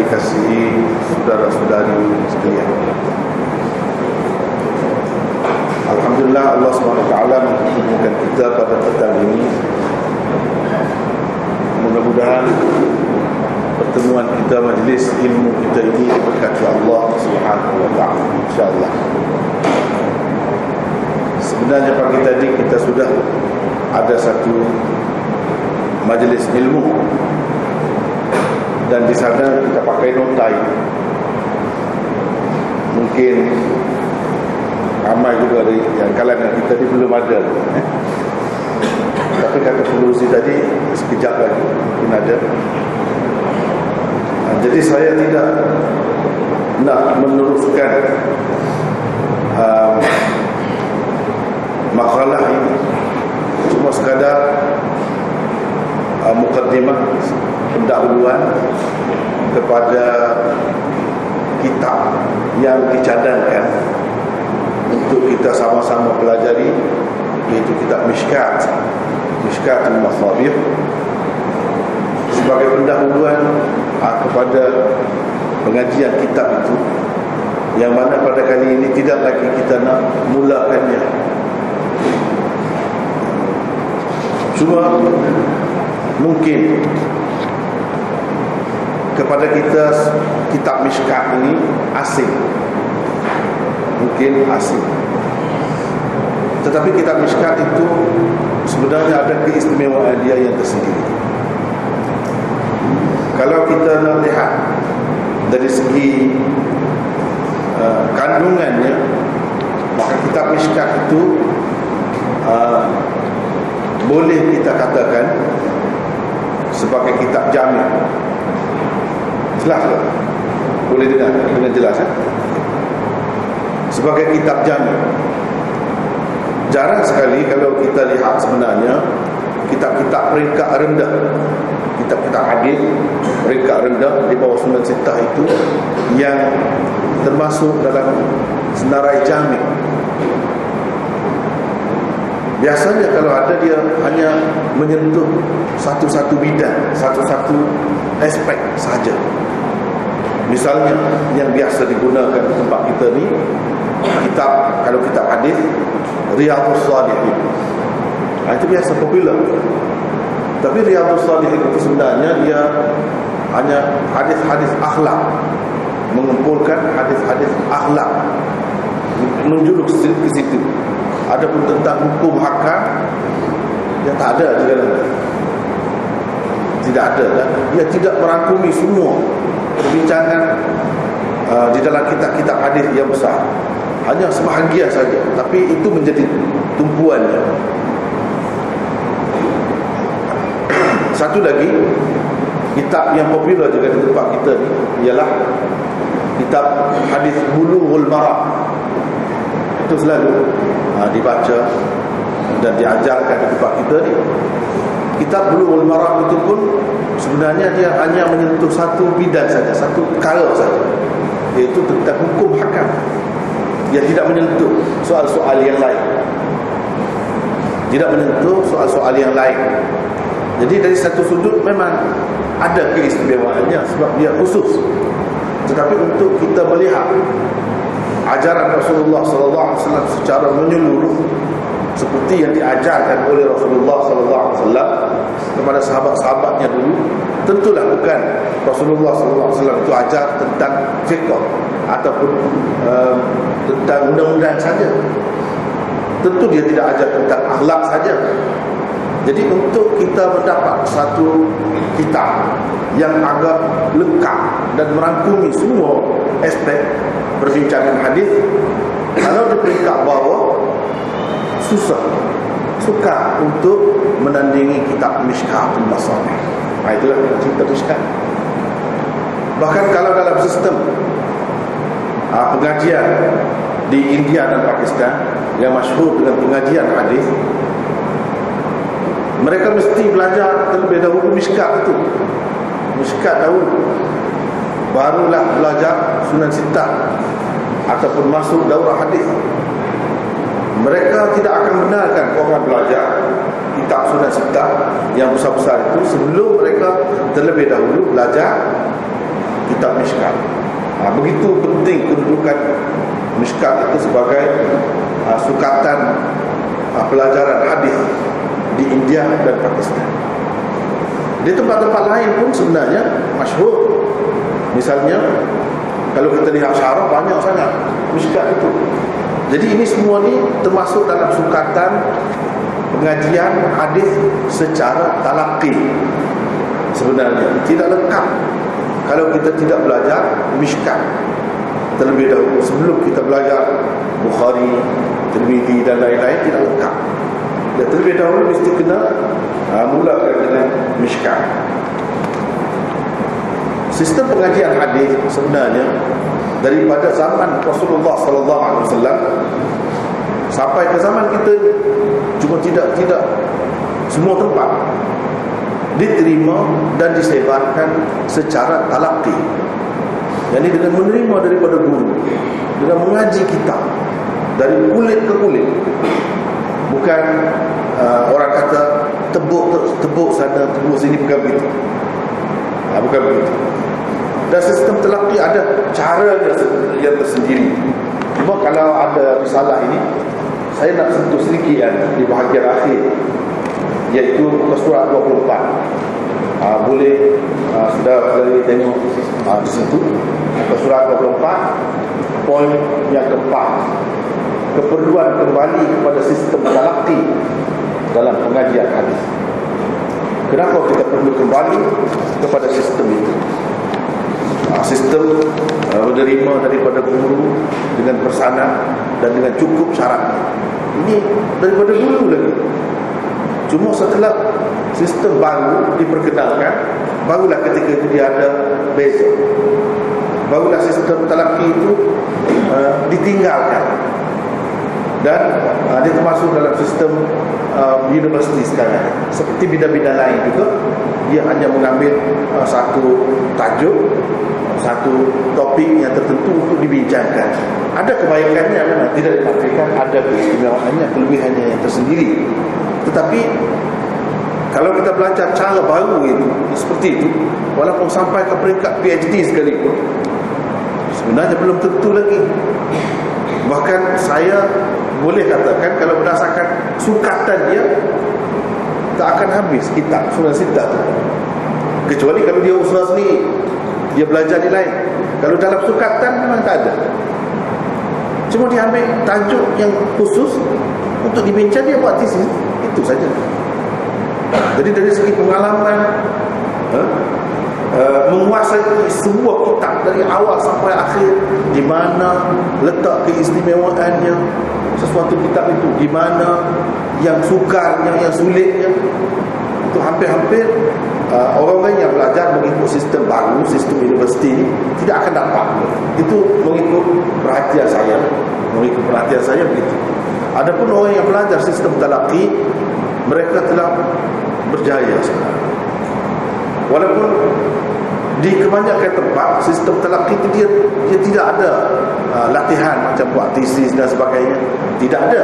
dikasihi saudara-saudari sekalian, alhamdulillah Allah SWT mempertemukan kita pada petang ini. Mudah-mudahan pertemuan kita, majlis ilmu kita ini diberkati Allah SWT, insya-Allah. Sebenarnya pagi tadi kita sudah ada satu majlis ilmu, dan di sana kita pakai notai. Mungkin ramai juga dari yang kalangan kita ni belum ada, tapi kata Fulusi tadi sekejap lagi mungkin ada. Jadi saya tidak nak meneruskan makalah ini, cuma sekadar mukaddimah, pendahuluan kepada kitab yang dicadangkan untuk kita sama-sama pelajari, iaitu kitab Mishkatul Masabih, sebagai pendahuluan kepada pengajian kitab itu, yang mana pada kali ini tidak lagi kita nak mulakannya. Cuma mungkin kepada kita kitab Mishkat ini asing, mungkin asing, tetapi kitab Mishkat itu sebenarnya ada keistimewaan dia yang tersendiri. Kalau kita nak lihat dari segi kandungannya, maka kitab Mishkat itu boleh kita katakan sebagai kitab jami'. Jelas tak? Boleh dengar dengan jelas, sebagai kitab jami'. Jarang sekali kalau kita lihat sebenarnya kitab-kitab peringkat rendah, kitab-kitab hadis peringkat rendah di bawah Sunan Sittah itu yang termasuk dalam senarai jami'. Biasanya kalau ada, dia hanya menyentuh satu-satu bidang, satu-satu aspek saja. Misalnya yang biasa digunakan di tempat kita ni, kitab, kalau kitab hadis Riyadhus Shalihin, itu biasa popular. Tapi Riyadhus Shalihin itu sebenarnya dia hanya hadis-hadis akhlak, mengumpulkan hadis-hadis akhlak, menjuruk ke situ. Adapun tentang hukum hakam, dia tak ada di dalam, tidak ada, dan dia tidak merangkumi semua perbincangan di dalam kitab-kitab hadis yang besar. Hanya sebahagian saja, tapi itu menjadi tumpuannya. Satu lagi kitab yang popular juga di tempat kita ni ialah kitab hadis Bulughul Maram. Itu selalu dibaca dan diajarkan di tempat kita ni. Kitab Bulughul Maram itu pun sebenarnya dia hanya menyentuh satu bidang saja, satu perkara saja, iaitu tentang hukum hakam. Dia tidak menyentuh soal-soal yang lain, tidak menyentuh soal-soal yang lain. Jadi dari satu sudut memang ada keistimewaannya sebab dia khusus. Tetapi untuk kita melihat ajaran Rasulullah SAW secara menyeluruh, seperti yang diajarkan oleh Rasulullah SAW kepada sahabat-sahabatnya dulu, tentulah bukan Rasulullah SAW itu ajar tentang fiqh ataupun tentang undang-undang saja. Tentu dia tidak ajar tentang akhlak saja. Jadi untuk kita mendapat satu kitab yang agak lengkap dan merangkumi semua aspek perbincangan hadis, kalau di peringkat bawah sukar untuk menandingi kitab Mishkatul Masabih. Itulah cerita Mishkat. Bahkan kalau dalam sistem pengajian di India dan Pakistan yang masyhur dengan pengajian hadis, mereka mesti belajar terlebih dahulu Mishkat itu. Mishkat dahulu, barulah belajar Sunan Sittah ataupun masuk daurah hadis. Mereka tidak akan benarkan orang belajar kitab Sunan Sittah yang besar-besar itu sebelum mereka terlebih dahulu belajar kitab Mishkat. Begitu penting kedudukan Mishkat itu sebagai sukatan pelajaran hadis di India dan Pakistan. Di tempat-tempat lain pun sebenarnya masyhur. Misalnya kalau kita lihat syarah banyak sangat Mishkat itu. Jadi ini semua ni termasuk dalam sukatan pengajian hadis secara talaqi. Sebenarnya tidak lengkap kalau kita tidak belajar Mishkat terlebih dahulu. Sebelum kita belajar Bukhari, Tirmidzi dan lain-lain, tidak lengkap. Dan terlebih dahulu mesti kena mulakan dengan Mishkat. Sistem pengajian hadis sebenarnya daripada zaman Rasulullah sallallahu alaihi wasallam sampai ke zaman kita, cuma tidak semua tempat diterima dan disebarkan secara talaqi. Jadi dengan menerima daripada guru, dengan mengaji kitab dari kulit ke kulit. Bukan orang kata tebuk sana, tebuk sini, bukan begitu. Bukan begitu. Dan sistem talaqi ada cara yang tersendiri. Cuma kalau ada risalah ini, saya nak sentuh sedikit di bahagian akhir, iaitu muka surat 24. Boleh sudah tengok di situ, muka surat 24, poin yang keempat, keperluan kembali kepada sistem talaqi dalam pengajian hadis. Kenapa kita perlu kembali kepada sistem itu? Sistem menerima daripada guru dengan bersanad dan dengan cukup syarat. Ini daripada dulu lagi. Cuma setelah sistem baru diperkenalkan, barulah ketika itu dia ada beza. Barulah sistem talaqi itu ditinggalkan. Dan dia termasuk dalam sistem universiti sekarang. Seperti bidang-bidang lain juga, dia hanya mengambil satu tajuk, satu topik yang tertentu untuk dibincangkan. Ada kebaikannya memang, tidak dinafikan, ada keistimewaannya, kelebihannya yang tersendiri. Tetapi kalau kita belajar cara baru itu seperti itu, walaupun sampai ke peringkat PhD sekalipun, sebenarnya belum tentu lagi. Bahkan saya boleh katakan kalau berdasarkan sukatan dia, tak akan habis kitab Sunan Sittah tu. Kecuali kalau dia usaha sendiri, dia belajar di lain. Kalau dalam sukatan memang tak ada. Cuma dia ambil tajuk yang khusus untuk dibincang, dia buat tesis. Itu saja. Jadi dari segi pengalaman, menguasai semua kitab dari awal sampai akhir, di mana letak keistimewaannya sesuatu kitab itu, di mana yang sukarnya, yang sulitnya, itu hampir-hampir orang yang belajar mengikut sistem baru, sistem universiti ini, tidak akan dapat. Itu mengikut perhatian saya begitu. Adapun orang yang belajar sistem talaqi, mereka telah berjaya sebenarnya. Walaupun di kebanyakan tempat sistem talaqi itu dia tidak ada latihan macam buat tesis dan sebagainya, tidak ada.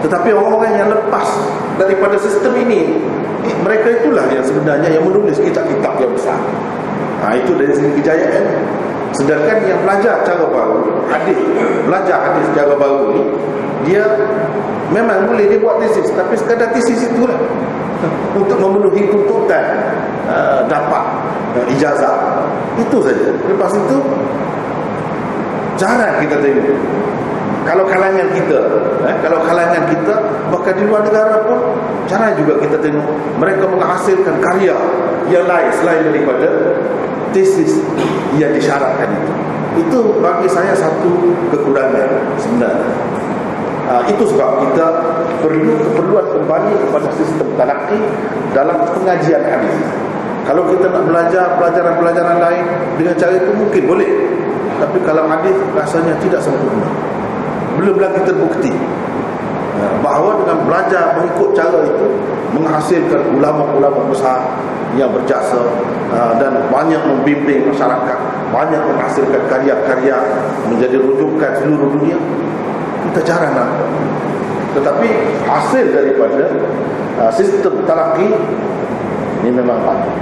Tetapi orang-orang yang lepas daripada sistem ini, mereka itulah yang sebenarnya yang menulis kitab-kitab yang besar. Itu dari segi kejayaan. Sedangkan yang belajar cara baru, belajar hadis cara baru ni, dia memang boleh dia buat tesis, tapi sekadar tesis itulah untuk memenuhi tuntutan dapat ijazah, itu saja. Lepas itu jarang kita tengok. Kalau kalangan kita, bahkan di luar negara pun jarang juga kita tengok mereka menghasilkan karya yang lain selain daripada tesis yang disyaratkan itu. Itu bagi saya satu kekurangan sebenarnya. Itu sebab kita keperluan kembali kepada sistem talaqi dalam pengajian hadis. Kalau kita nak belajar pelajaran-pelajaran lain dengan cara itu mungkin boleh, tapi kalau hadis rasanya tidak sempurna. Belum lagi terbukti bahawa dengan belajar mengikut cara itu menghasilkan ulama-ulama besar yang berjasa dan banyak membimbing masyarakat, banyak menghasilkan karya-karya menjadi rujukan seluruh dunia. Kita jarang nampak. Tetapi hasil daripada sistem talaqi ini memang banyak.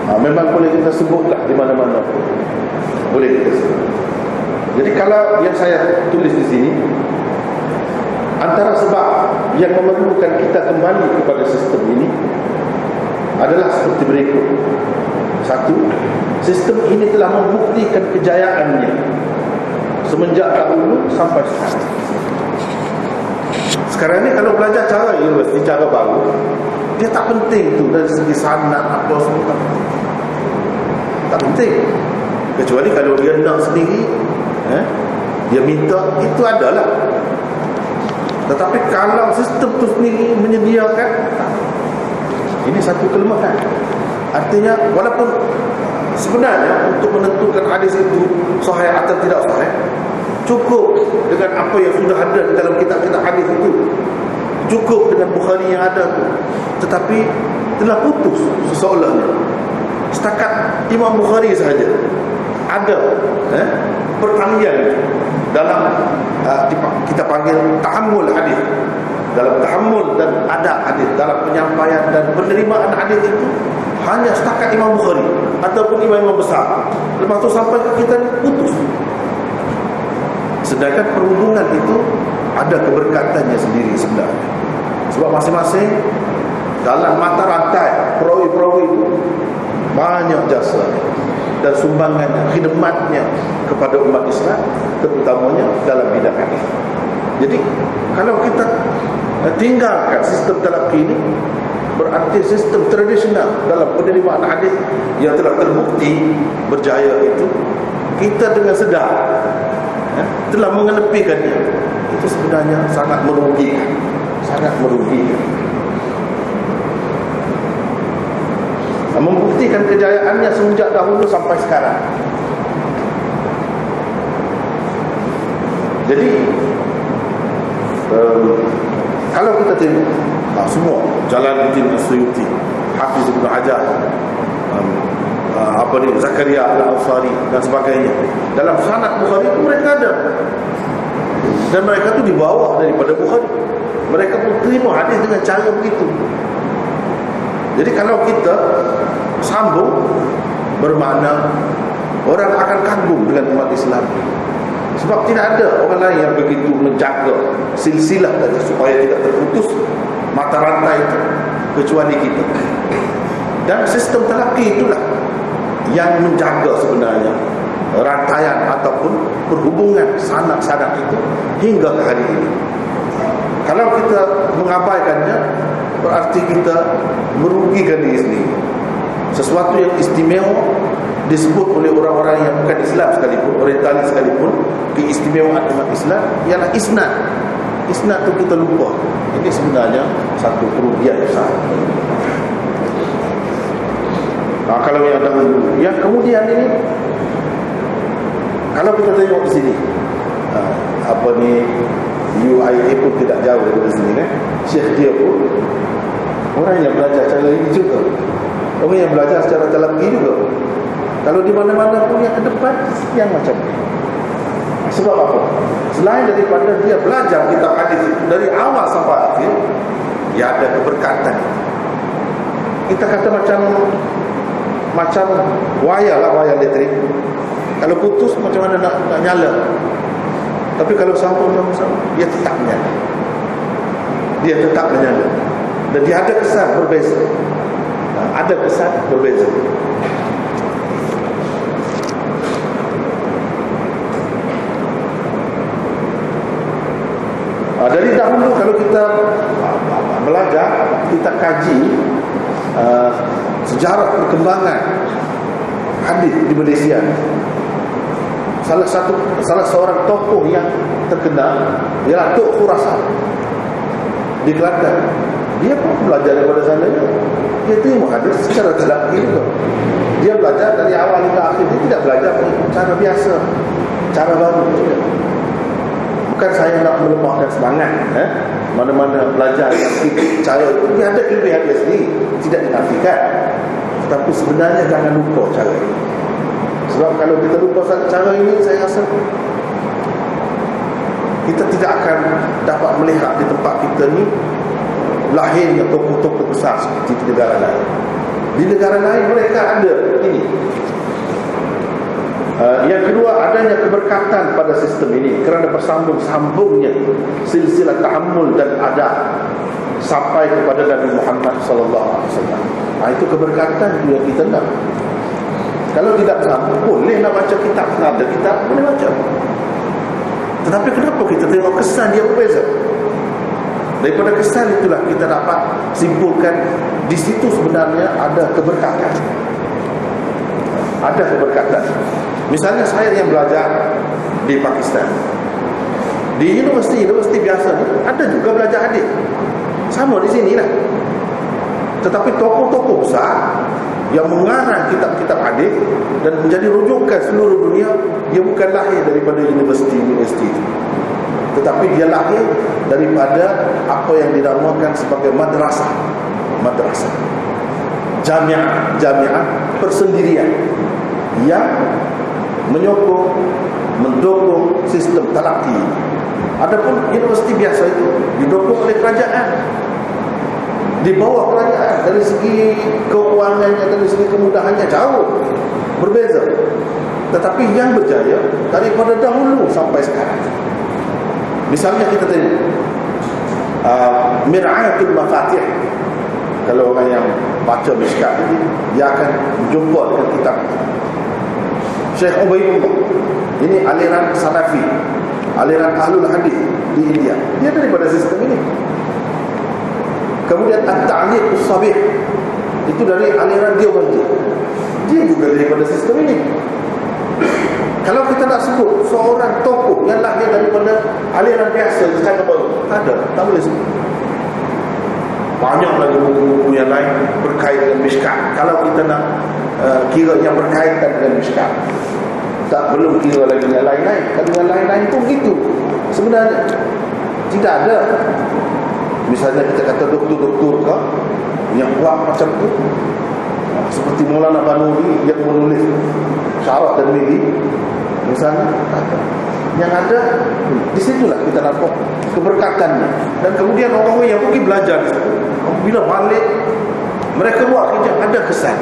Memang boleh kita sebutlah di mana-mana, boleh kita sebut. Jadi kalau yang saya tulis di sini, antara sebab yang memerlukan kita kembali kepada sistem ini adalah seperti berikut. Satu, sistem ini telah membuktikan kejayaannya semenjak dahulu sampai sekarang. Sekarang ni kalau belajar cara universiti, cara baru, dia tak penting tu dari segi sanad apa semua, tak penting. Kecuali kalau dia nak sendiri, dia minta, itu adalah. Tetapi kalau sistem tu sendiri menyediakan, ini satu kelemahan. Artinya walaupun sebenarnya untuk menentukan hadis itu sahih atau tidak sahih, cukup dengan apa yang sudah ada di dalam kitab-kitab hadis itu, cukup dengan Bukhari yang ada itu. Tetapi telah putus seseolahnya. Setakat Imam Bukhari sahaja ada pertanian dalam kita panggil tahammul hadis, dalam tahammul dan adab hadis, dalam penyampaian dan penerimaan hadis itu hanya setakat Imam Bukhari ataupun imam-imam besar. Lepas tu sampai ke kita putus. Sedangkan perhubungan itu ada keberkatannya sendiri sebenarnya. Sebab masing-masing dalam mata rantai perawi-perawi itu banyak jasa dan sumbangannya, khidmatnya kepada umat Islam, terutamanya dalam bidang hadis. Jadi kalau kita tinggalkan sistem talaqi ini, berarti sistem tradisional dalam penerimaan hadis yang telah terbukti berjaya itu, kita dengan sedar telah mengenepikannya. Itu sebenarnya sangat merugikan, sangat merugikan. Membuktikan kejayaannya semenjak dahulu sampai sekarang. Jadi kalau kita tengok semua Jalaluddin As-Suyuti, Hafiz Ibn Hajar, Zakaria Al-Ansari dan sebagainya, dalam sanad Bukhari itu mereka ada, dan mereka itu dibawa daripada Bukhari. Mereka pun terima hadis dengan cara begitu. Jadi kalau kita sambung, bermakna orang akan kagum dengan umat Islam. Sebab tidak ada orang lain yang begitu menjaga silsilah tadi supaya tidak terputus mata rantai itu kecuali kita. Dan sistem talaqi itulah yang menjaga sebenarnya rantaian ataupun perhubungan sanad-sanad itu hingga ke hari ini. Kalau kita mengabaikannya, berarti kita merugikan diri sendiri. Sesuatu yang istimewa disebut oleh orang-orang yang bukan Islam sekalipun, orientalis sekalipun, keistimewaan umat Islam ialah isnad. Isnad itu kita lupa. Ini sebenarnya satu kerugian besar. Kalau yang dahulu, yang kemudian ini, kalau kita tengok di sini, UIA pun tidak jauh dari sini, Syekh dia pun orang yang belajar cara ini juga, orang yang belajar secara talaqi juga. Kalau di mana-mana pun yang ke depan yang macam ni. Sebab apa? Selain daripada dia belajar kitab hadis itu dari awal sampai akhir, dia ada keberkatan. Kita kata macam wayar lah, wayar elektrik. Kalau putus macam mana nak nyala. Tapi kalau sambung, dia tetap menyala. Dia tetap menyala. Dan dia ada kesan berbeza. Ada kesan berbeza. Dari dahulu kalau kita belajar, kita kaji sejarah perkembangan hadis di Malaysia. Salah seorang tokoh yang terkenal ialah Tok Khurasan di Kelantan. Dia pun belajar daripada sana. Dia terima hadis secara talaqi juga. Dia belajar dari awal hingga akhir. Dia tidak belajar cara biasa, cara baru juga. Bukan saya nak melemahkan semangat, mana-mana belajar yang cara itu, dia ada kelebihan dia sendiri, tidak dinafikan. Tetapi sebenarnya jangan lupa cara ini. Sebab kalau kita lupa cara ini, saya rasa kita tidak akan dapat melihat di tempat kita ni lahirnya tokoh-tokoh besar seperti di negara lain. Di negara lain mereka ada ini. Yang kedua, adanya keberkatan pada sistem ini kerana bersambung-sambungnya silsilah ta'ammul dan adab sampai kepada Nabi Muhammad sallallahu alaihi wasallam. Itu keberkatan yang kita nak. Kalau tidak bersambung, boleh nak baca kitab, ada kitab boleh baca. Tetapi kenapa kita tengok kesan dia berbeza? Daripada kesan itulah kita dapat simpulkan di situ sebenarnya ada keberkatan. Ada keberkatan. Misalnya saya yang belajar di Pakistan, di universiti biasa ni ada juga belajar hadis. Sama di sini lah. Tetapi tokoh-tokoh besar yang mengarang kitab-kitab hadis dan menjadi rujukan seluruh dunia, dia bukan lahir daripada universiti, tetapi dia lahir daripada apa yang dinamakan sebagai madrasah, jamiah persendirian yang menyokong, mendukung sistem talaqi. Adapun universiti biasa itu didukung oleh kerajaan, di bawah kerajaan, dari segi keuangannya, dari segi kemudahannya jauh berbeza. Tetapi yang berjaya daripada dahulu sampai sekarang. Misalnya kita tengok Mir'atul Mafatih. Kalau orang yang baca Mishkat ini, dia akan jumpa dengan kitab Syekh Ubaidullah. Ini aliran Salafi, aliran Ahlul Hadis di India. Dia daripada sistem ini. Kemudian At-Ta'liq As-Sabih, itu dari aliran Deobandi. Dia juga daripada sistem ini. Kalau kita nak sebut seorang tokoh yang lahir daripada aliran biasa secara baru, tak boleh sebut. Banyak lagi buku-buku yang lain berkait dengan Mishkat. Kalau kita nak kira yang berkaitan dengan Mishkat, tak perlu kira lagi dengan lain-lain. Kalau dengan lain-lain pun begitu. Sebenarnya tidak ada. Misalnya kita kata doktor-doktor ke yang buat macam tu, seperti Maulana Banuri yang menulis Syarah Tirmizi misalnya, yang ada di situlah kita nampak keberkatannya. Dan kemudian orang yang pergi belajar di situ, bila balik mereka buat kerja, ada kesan.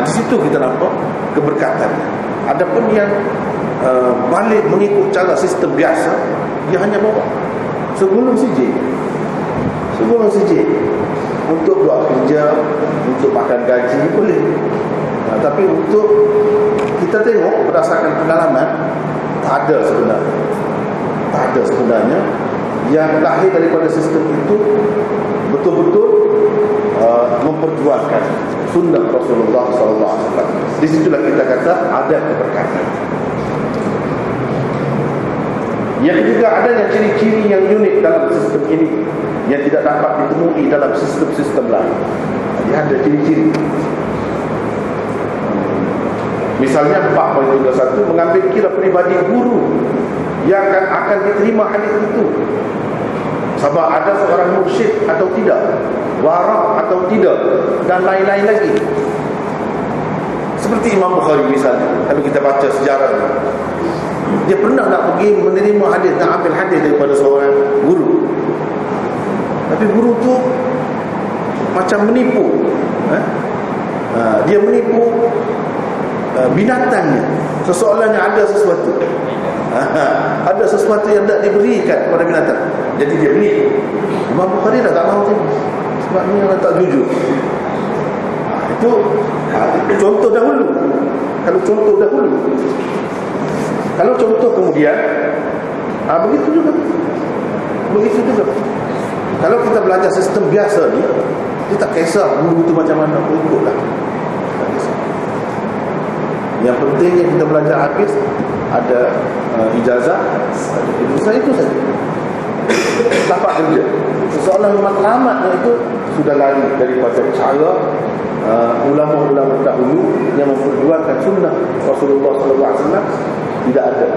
Di situ kita nampak keberkatannya. Adapun yang balik mengikut cara sistem biasa, dia hanya bawa sebelum sijil untuk buat kerja, untuk makan gaji boleh. Tapi untuk kita tengok berdasarkan pengalaman, tak ada sebenarnya yang lahir daripada sistem itu betul-betul memperjuangkan sunnah Rasulullah SAW. Di situlah kita kata ada keberkatan. Yang ketiga, adanya ciri-ciri yang unik dalam sistem ini yang tidak dapat ditemui dalam sistem-sistem lain. Dia ada ciri-ciri. Misalnya 4.31 mengambil kira pribadi guru yang akan diterima hadis itu, sama ada seorang mursyid atau tidak, waraq atau tidak, dan lain-lain lagi. Seperti Imam Bukhari misalnya, kalau kita baca sejarah, dia pernah nak pergi menerima hadis, nak ambil hadis daripada seorang guru, tapi guru tu macam menipu. Dia menipu binatangnya, sesoalannya ada sesuatu yang tak diberikan kepada binatang, jadi dia menipu. Imam Bukhari dah tak mahu tu, sebab ni orang tak jujur. Itu contoh dahulu. Kalau contoh kemudian, begitu juga. Kalau kita belajar sistem biasa ni, dia tak kisah guru tu macam mana, ikutlah. Yang penting yang kita belajar habis, ada ijazah, itu saja. Dapat kerja. Soalan matlamatnya itu sudah lari daripada cara ulama-ulama dahulu yang memperjuangkan sunnah Rasulullah SAW. Tidak ada.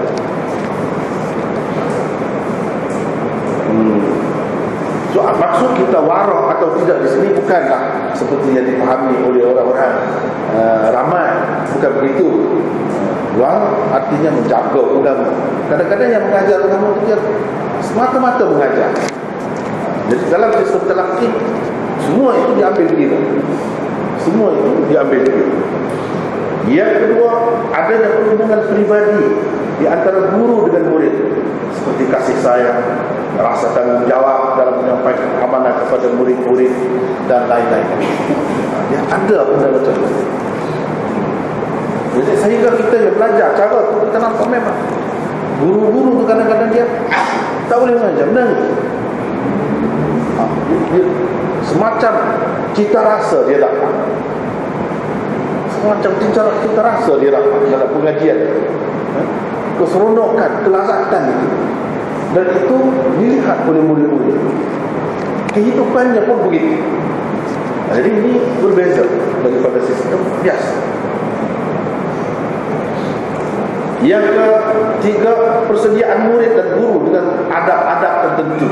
So, maksud kita waraq atau tidak di sini bukanlah seperti yang dipahami oleh orang-orang ramai, bukan begitu. Waraq artinya menjaga ulama. Kadang-kadang yang mengajar ulama itu semata-mata mengajar. Jadi dalam sistem talaqi semua itu diambil kira. Semua itu diambil juga. Yang kedua, adanya perhubungan pribadi di antara guru dengan murid, seperti kasih sayang, rasa tanggung jawab dalam menyampaikan amanah kepada murid-murid dan lain-lain. Ya, ada benda macam itu. Jadi sehingga kita yang belajar cara tu, kita nampak memang guru-guru tu kadang-kadang dia tak boleh mengajar, menangis. Dia semacam cita rasa dia dapat, semacam cita rasa dia dapat dalam pengajian, keseronokan, kelazatan itu, dan itu dilihat oleh murid-murid. Kehidupannya pun begitu. Jadi ini berbeza daripada sistem biasa. Yang ketiga, persediaan murid dan guru dengan adab-adab tertentu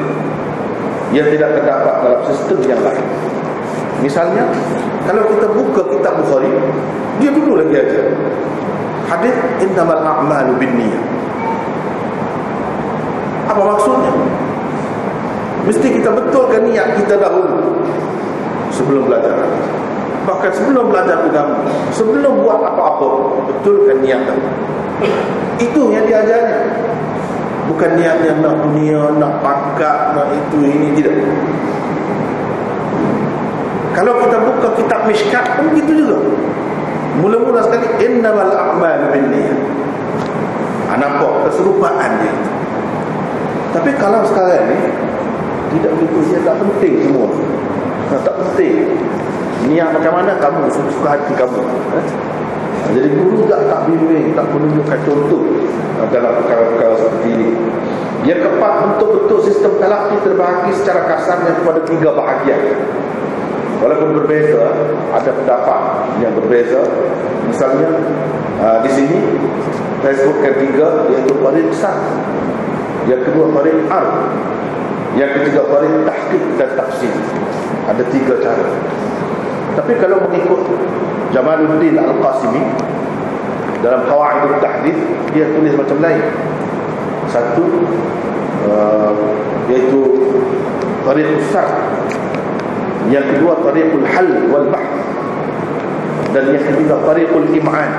yang tidak terdapat dalam sistem yang lain. Misalnya, kalau kita buka kitab Bukhari, dia dulu lagi aja hadis innamal a'malu binniyah. Apa maksudnya? Mesti kita betulkan niat kita dahulu sebelum belajar. Bahkan sebelum belajar agama, sebelum buat apa-apa, betulkan niat dahulu. Itu yang diajarnya. Bukan niatnya nak dunia, nak pangkat, nak itu, ini, tidak. Kalau kita buka kitab Mishkat pun begitu juga. Mula-mula sekali innamal a'malu binniyah. Nampak keserupaan dia. Tapi kalau sekarang ni tidak begitu, dia tak penting semua. Tak penting niat macam mana kamu, suka hati kamu. Jadi guru tak bimbing, tak menunjukkan contoh dalam perkara-perkara seperti ini. Dia keempat, betul-betul sistem talaqi terbahagi secara kasarnya kepada 3 bahagian. Walaupun berbeza, ada pendapat yang berbeza. Misalnya di sini saya sebutkan 3, iaitu tarik sah, yang kedua tarik ar, yang ketiga tarik tahqiq dan tafsir. Ada 3 cara. Tapi kalau mengikut Jamaluddin Al-Qasimi dalam Qawaidul Tahdith, dia tulis macam lain. Satu iaitu tariqus sar, yang kedua tariqul hal wal bahth, dan yang ketiga tariqul im'an.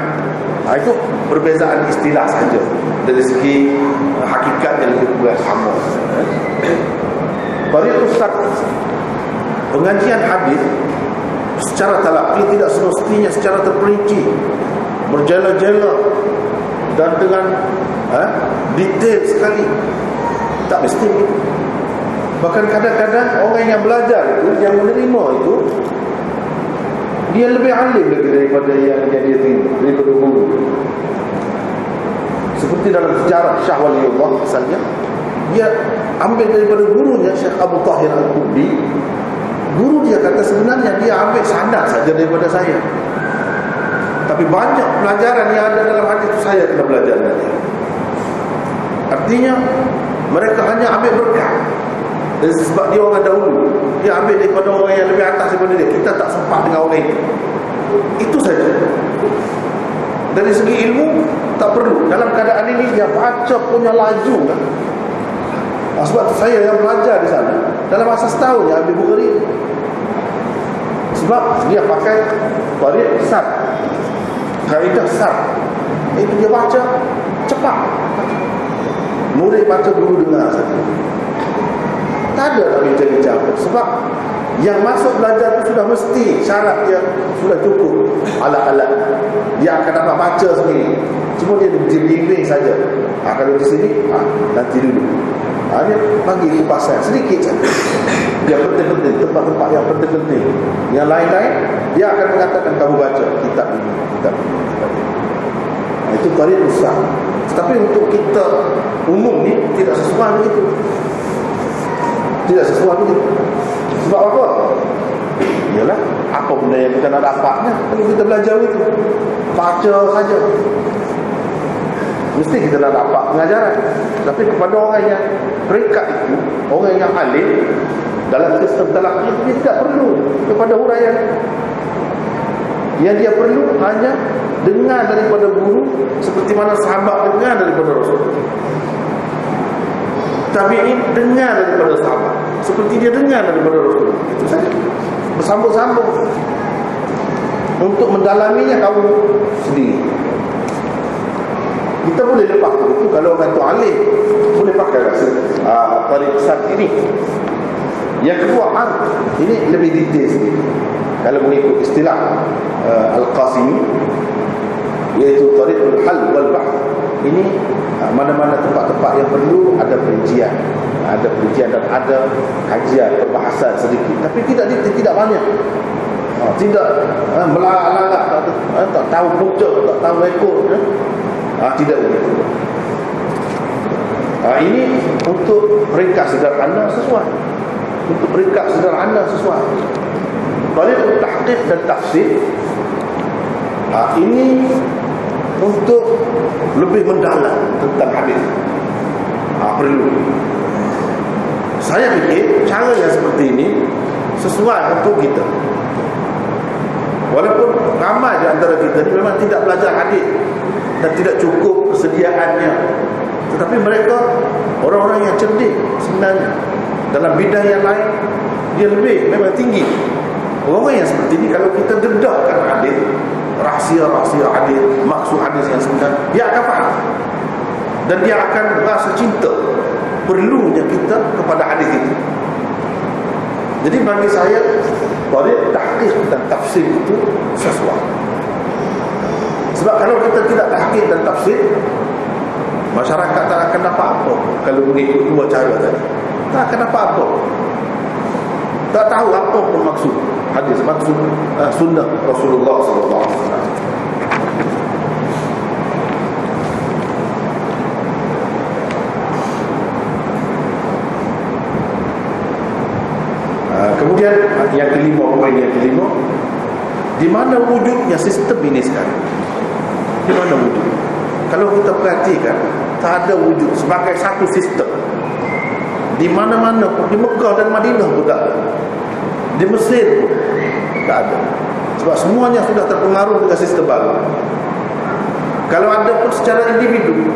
Itu perbezaan istilah saja. Dari segi hakikat yang lebih kurang sama. Tariqus sar, pengajian hadis secara talaqi tidak semestinya secara terperinci, berjela-jela dan dengan detail sekali. Tak mesti begitu. Bahkan kadang-kadang orang yang belajar itu, yang menerima itu, dia lebih alim lagi daripada yang dia terima, daripada guru. Seperti dalam sejarah Syah Waliullah misalnya, dia ambil daripada gurunya Syekh Abu Tahir Al-Qubbi. Guru dia kata sebenarnya dia ambil sanad saja daripada saya, tapi banyak pelajaran yang ada dalam hadis itu saya kena belajar dari dia. Artinya mereka hanya ambil berkat. Dan sebab dia orang dahulu, dia ambil daripada orang yang lebih atas daripada dia. Kita tak sempat dengan orang itu saja. Dari segi ilmu tak perlu. Dalam keadaan ini dia baca punya laju kan? Sebab saya yang belajar di sana dalam masa setahun yang ambil Bukhari. Sebab dia pakai tarik sar, kaidah sar. Itu dia baca cepat. Murid baca, guru dengar saja. Tak ada nak bincang-bincang. Sebab yang masuk belajar itu sudah mesti syarat dia sudah cukup alat-alat. Dia akan dapat baca sendiri. Cuma dia bimbing saja. Kalau di sini nanti dulu. Dia bagi kupasan sedikit saja. Dia penting-penting, tempat-tempat yang penting-penting. Yang lain-lain dia akan mengatakan kamu baca kitab ini, kitab ini, kitab ini. Itu tarik besar. Tetapi untuk kita umum ni tidak sesuai begitu. Tidak sesuai begitu. Sebab apa? Ialah apa benda yang kita nak dapatnya kalau kita belajar itu, baca saja. Mesti kita nak dapat pengajaran. Tapi kepada orang yang peringkat itu, orang yang alim dalam sistem talaqi itu, dia tidak perlu kepada huraian. Yang dia perlu hanya dengar daripada guru, seperti mana sahabat dengar daripada Rasul. Tabi'in dengar daripada sahabat, seperti dia dengar daripada Rasul. Itu saja. Bersambung-sambung. untuk mendalaminya kamu sendiri. Kita boleh lepas itu kalau orang tu alim, boleh pakai tarik sat ini. Yang kedua, ini lebih detail sikit. Kalau mengikut istilah Al-Qasimi, iaitu tariqul hal wal bahth. Ini mana-mana tempat-tempat yang perlu ada perincian, dan ada kajian perbahasan sedikit, tapi tidak banyak. Tidak melangak, tak tahu punca, tak tahu ekor, tidak begitu. Ini untuk ringkas sederhana sesuai. Tariqul tahqiq dan tafsir, ini untuk lebih mendalam tentang hadis. Perlu. Saya fikir cara yang seperti ini sesuai untuk kita. Walaupun ramai di antara kita ni memang tidak belajar hadis dan tidak cukup persediaannya, tetapi mereka orang-orang yang cerdik sebenarnya. Dalam bidang yang lain dia lebih memang tinggi. Orang yang seperti ini kalau kita dedahkan hadis, rahsia-rahsia hadis, maksud hadis yang sebenar, dia akan faham. Dan dia akan rasa cinta perlunya kita kepada hadis itu. Jadi bagi saya, tariq tahqiq dan tafsir itu sesuai. Sebab kalau kita tidak tahqiq dan tafsir, masyarakat tak akan dapat apa kalau mengikut dua cara tadi. Tak akan dapat apa. Tak tahu apa pun maksud hadis, maksud sunnah Rasulullah sallallahu alaihi wasallam. Kemudian poin yang kelima, di mana wujudnya sistem ini sekarang? Di mana wujud? Kalau kita perhatikan, tak ada wujud sebagai satu sistem. Di mana-mana pun, di Mekah dan Madinah pun tak ada. Di Mesir pun tak ada. Sebab semuanya sudah terpengaruh dengan sistem baru. Kalau ada pun secara individu,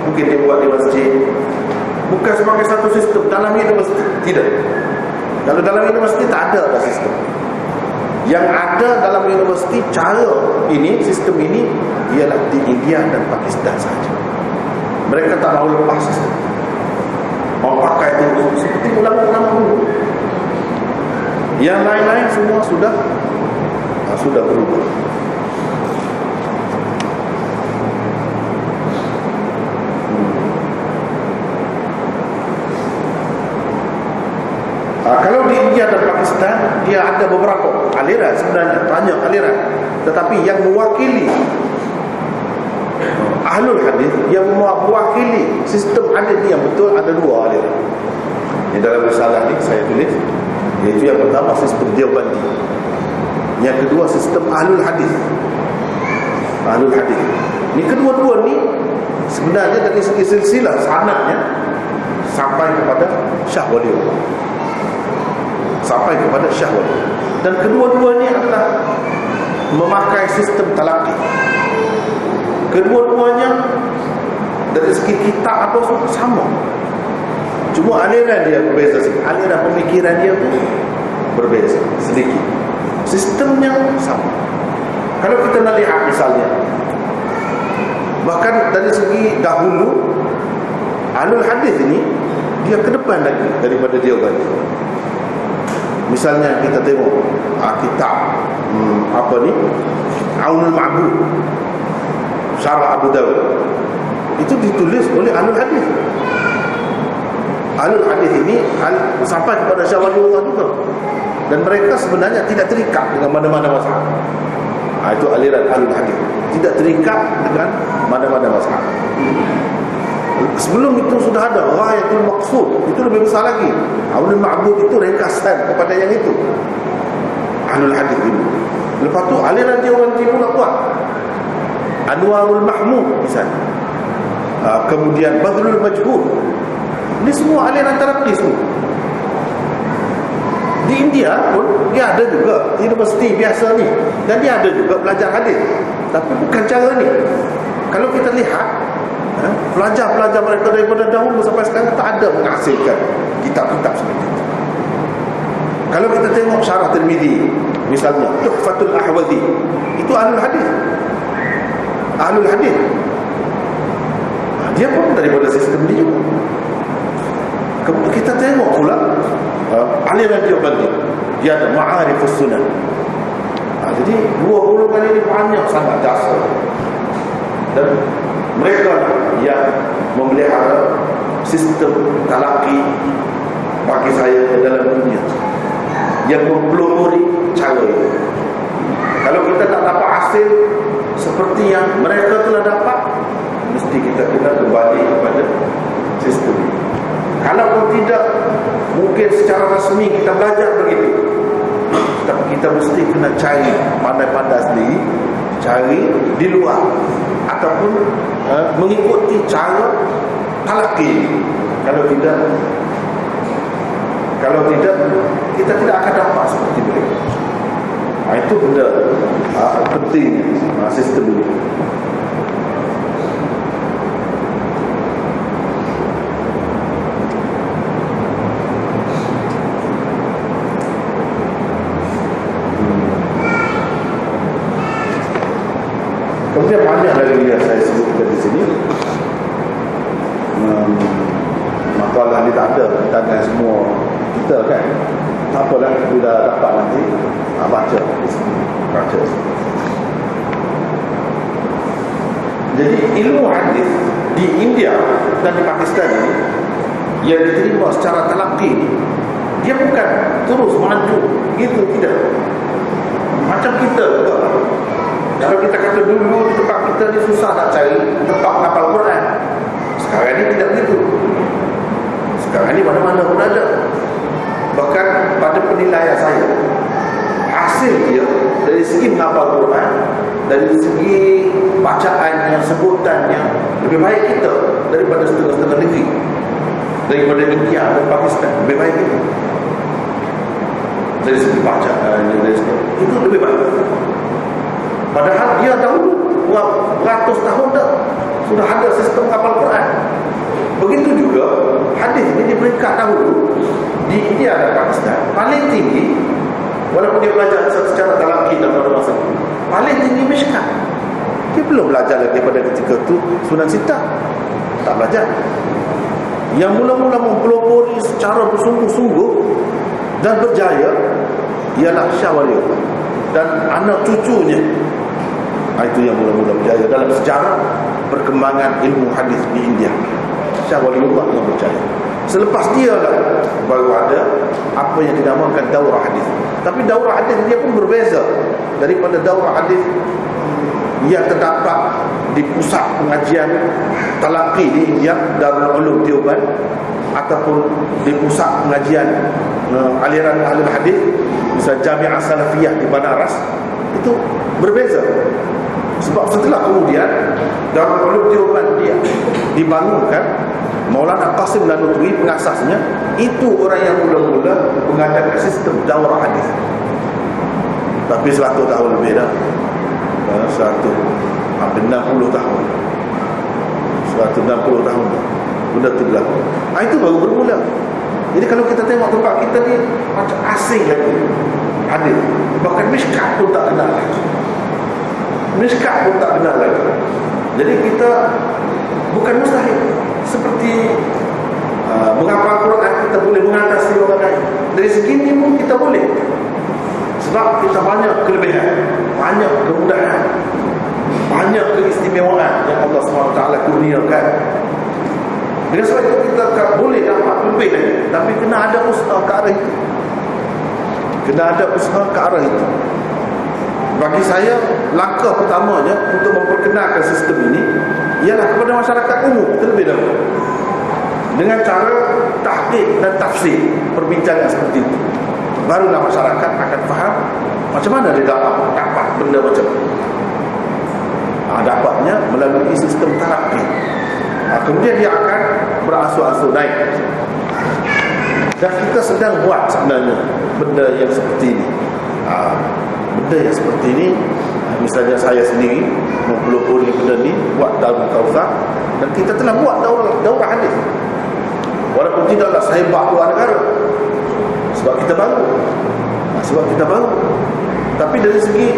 mungkin dia buat di masjid, bukan sebagai satu sistem dalam universiti. Tidak. Kalau dalam universiti tak ada sistem. Yang ada dalam universiti cara ini, sistem ini ialah di India dan Pakistan saja. Mereka tak mahu lepas sistem. Mau pakai itu seperti ulama-ulama dulu. Yang lain-lain semua sudah berubah. Kalau di India dan Pakistan, dia ada beberapa aliran sebenarnya, banyak aliran, tetapi yang mewakili ahlul hadis, yang mewakili sistem hadis yang betul, ada dua aliran. Di dalam risalah ini saya tulis, iaitu yang pertama sistem Deobandi, yang kedua sistem ahlul hadis. Ini kedua-dua ni sebenarnya dari segi silsilah sanadnya sampai kepada Syah Waliullah, dan kedua-dua ni adalah memakai sistem talaqi. Kedua-duanya dari segi kitab apa sama, cuma aliran dia berbeza sikit. Aliran pemikiran dia pun berbeza sedikit, sistemnya sama. Kalau kita nak lihat misalnya, bahkan dari segi dahulu ahlul hadis ini dia ke depan lagi daripada dia bagi. Misalnya kita tengok kitab Aunul Ma'bud, Syarah Abu Dawud, itu ditulis oleh ahlul hadis. Ahlul hadis ini sampai kepada Syah Waliullah juga, dan mereka sebenarnya tidak terikat dengan mana-mana mazhab. Itu aliran ahlul hadis, tidak terikat dengan mana-mana mazhab. Sebelum itu sudah ada Ghayatul Maqsud, itu lebih besar lagi. Aunul Ma'bud itu ringkasan kepada yang itu, ahlul hadis ini. Lepas tu aliran dia orang pula kuat, Anwarul Mahmud misalnya, kemudian Badrul Majhul. Ini semua aliran talaqi semua. Di India pun dia ada juga universiti biasa ni, dan dia ada juga belajar hadis, tapi bukan cara ni. Kalau kita lihat pelajar-pelajar mereka daripada dahulu sampai sekarang tak ada menghasilkan kitab-kitab seperti itu. Kalau kita tengok Syarah Tirmizi, Misalnya Tuhfatul Ahwazi, itu ahlul hadis. Dia pun daripada sistem dia juga. Kita tengok pula aliran Deobandi, dia ada Ma'arifus Sunan. Jadi dua golongan ini banyak sangat dasar, dan mereka yang memelihara sistem talaqi bagi saya dalam dunia, yang mempelopori cara itu. Kalau kita tak dapat hasil seperti yang mereka telah dapat, mesti kita kena kembali kepada sistem ini. Kalau pun tidak, mungkin secara rasmi kita belajar begitu, tapi kita mesti kena cari pandai-pandai sendiri, cari di luar, ataupun mengikuti cara talaqi. Kalau tidak, kita tidak akan dapat seperti mereka. Itu benda penting sistem ini. Kemudian banyak lagi yang saya sebutkan di sini. Makalah ni tak ada, kita akan semua kita kan. Tak apalah, bila dapat nanti baca. Jadi ilmu hadis di India dan di Pakistan ini yang diterima secara talaqi, dia bukan terus maju gitu, tidak. Macam kita juga. Kalau kita kata dulu di tempat kita ni susah nak cari tempat hafal Quran, sekarang ni tidak begitu. Sekarang ni mana-mana pun ada. Bahkan pada penilaian saya, hasil dia dari segi menghafal Quran, dari segi bacaannya, sebutannya, lebih baik kita daripada setengah-setengah negeri, daripada India dan Pakistan. Lebih baik kita dari segi bacaannya, dari segi itu lebih baik. Padahal dia dahulu ratus tahun dah sudah ada sistem hafal Quran. Begitu juga hadis ini di peringkat dahulu di India dan Pakistan paling tinggi, walaupun dia belajar secara talaqi dan pada masa itu paling tinggi Mishkat. Dia belum belajar lagi pada ketika itu Sunan Sittah, tak belajar. Yang mula-mula mempelopori secara bersungguh-sungguh dan berjaya ialah Shah Waliullah dan anak cucunya. Itu yang mula-mula berjaya dalam sejarah perkembangan ilmu hadis di India. Shah Waliullah yang berjaya. Selepas dia lah baru ada apa yang dinamakan daurah hadis. Tapi daurah hadis dia pun berbeza daripada daurah hadis yang terdapat di pusat pengajian talaqi di India, Darul Ulum Deoband, ataupun di pusat pengajian aliran ahli hadis misalnya Jami'ah Salafiyah di Banaras. Itu berbeza. Sebab setelah kemudian Darul Ulum Deoband dia dibangunkan, Maulana Qasim Nanutwi pengasasnya, itu orang yang mula-mula mengadakan sistem daurah hadis. Tapi 100 tahun lebih dah, 60 tahun 160 tahun benda tu berlaku. Itu baru bermula. Jadi kalau kita tengok tempat kita ni macam asing lagi hadis. Bahkan Mishkat pun tak kenal lagi. Jadi kita bukan mustahil. Seperti menghafal Quran kita boleh mengatasi orang lain. Dari segi ini pun kita boleh. Sebab kita banyak kelebihan, banyak kemudahan, banyak keistimewaan yang Allah SWT kurniakan. Dengan sebab itu kita boleh dapat lebih lagi. Tapi kena ada usaha ke arah itu. Bagi saya, langkah pertamanya untuk memperkenalkan sistem ini ialah kepada masyarakat umum terlebih dahulu, dengan cara tahqiq dan tafsir perbincangan seperti itu. Barulah masyarakat akan faham macam mana dia dapat benda macam itu. Dapatnya melalui sistem talaqi. Kemudian dia akan berasu-asu naik. Dan kita sedang buat sebenarnya benda yang seperti ini. Benda yang seperti ini, misalnya saya sendiri mempelopori benda ni, buat Darul Kautsar, dan kita telah buat daurah hadis. Walaupun tidaklah sehebat luar negara, sebab kita baru. Tapi dari segi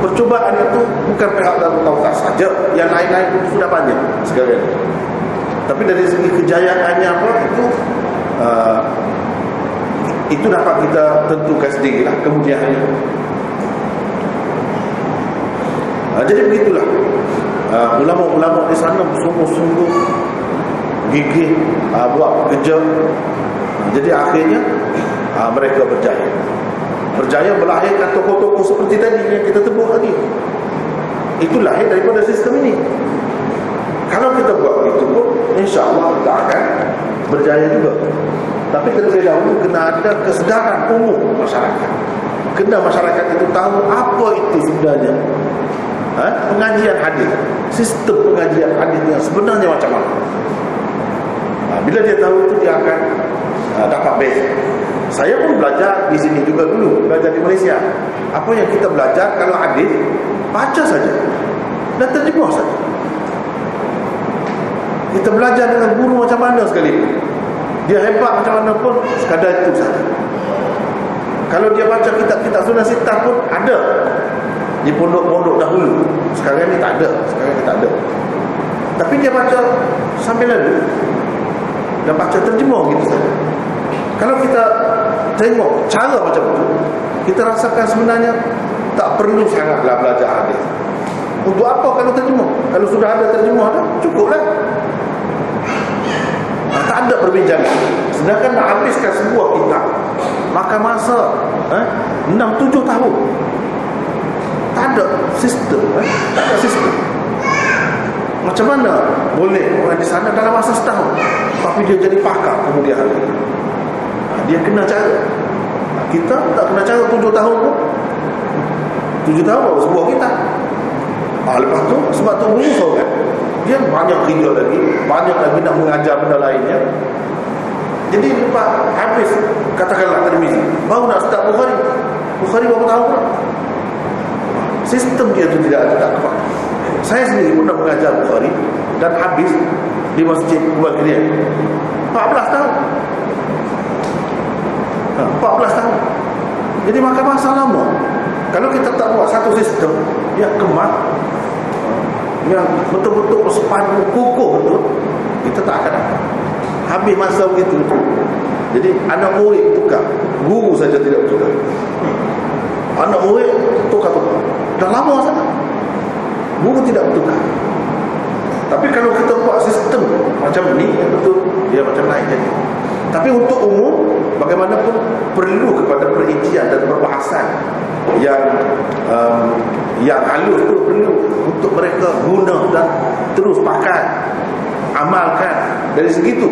percubaan itu bukan pihak Darul Tauhid saja, yang lain-lain itu sudah banyak sekalian. Tapi dari segi kejayaannya apa itu dapat kita tentukan sendiri lah kemudiannya. Jadi begitulah, ulama-ulama di sana bersungguh-sungguh gigih buat kerja. Jadi akhirnya mereka berjaya melahirkan tokoh-tokoh seperti tadi yang kita tebuk tadi. Itu lahir daripada sistem ini. Kalau kita buat begitu pun, insya-Allah kita akan berjaya juga. Tapi terlebih dahulu kena ada kesedaran umum masyarakat. Kena masyarakat itu tahu apa itu sebenarnya pengajian hadis, sistem pengajian hadis yang sebenarnya macam mana. Bila dia tahu itu, dia akan dapat base. Saya pun belajar di sini juga dulu, belajar di Malaysia. Apa yang kita belajar kalau hadis, baca saja dan terjemah saja. Kita belajar dengan guru macam mana sekalipun, dia hebat macam mana pun, sekadar itu saja. Kalau dia baca kitab-kitab sunnah sittah pun ada di pondok-pondok dahulu. Sekarang ni tak ada. Tapi dia baca sambil lalu dan baca terjemah gitu saja. Kalau kita tengok cara macam itu, kita rasakan sebenarnya tak perlu sangatlah belajar hadis. Untuk apa kalau terjemah? Kalau sudah ada terjemah dah, cukuplah. Tak ada perbincangan. Sedangkan nak habiskan sebuah kitab makan masa 6-7 tahun. Tak ada sistem. Tak ada sistem. Macam mana boleh orang di sana dalam masa setahun, tapi dia jadi pakar kemudian hari. Dia kena cara. Kita tak kena cara 7 tahun pun. 7 tahun baru sebuah kitab. Lepas tu sebab tu musuh kan, dia banyak kerja lagi, banyak lagi nak mengajar benda lainnya. Jadi lepas habis katakanlah Tirmizi, baru nak start Bukhari berapa tahun pula. Sistem dia tu tidak kuat. Saya sendiri pernah mengajar Bukhari dan habis di Masjid Bukhari 14 tahun. 14 tahun. Jadi makan masa lama. Kalau kita tak buat satu sistem yang kemat, yang betul-betul sepadu kukuh betul, kita tak akan dapat. Habis masa begitu. Jadi anak murid tukar, guru saja tidak tukar. Anak murid tukar. Dah lama sangat guru tidak bertukar. Tapi kalau kita buat sistem macam ni, betul dia macam lain jadi. Tapi untuk umum, bagaimanapun perlu kepada perincian dan perbahasan yang halus tu perlu untuk mereka guna dan terus pakai, amalkan dari segitu.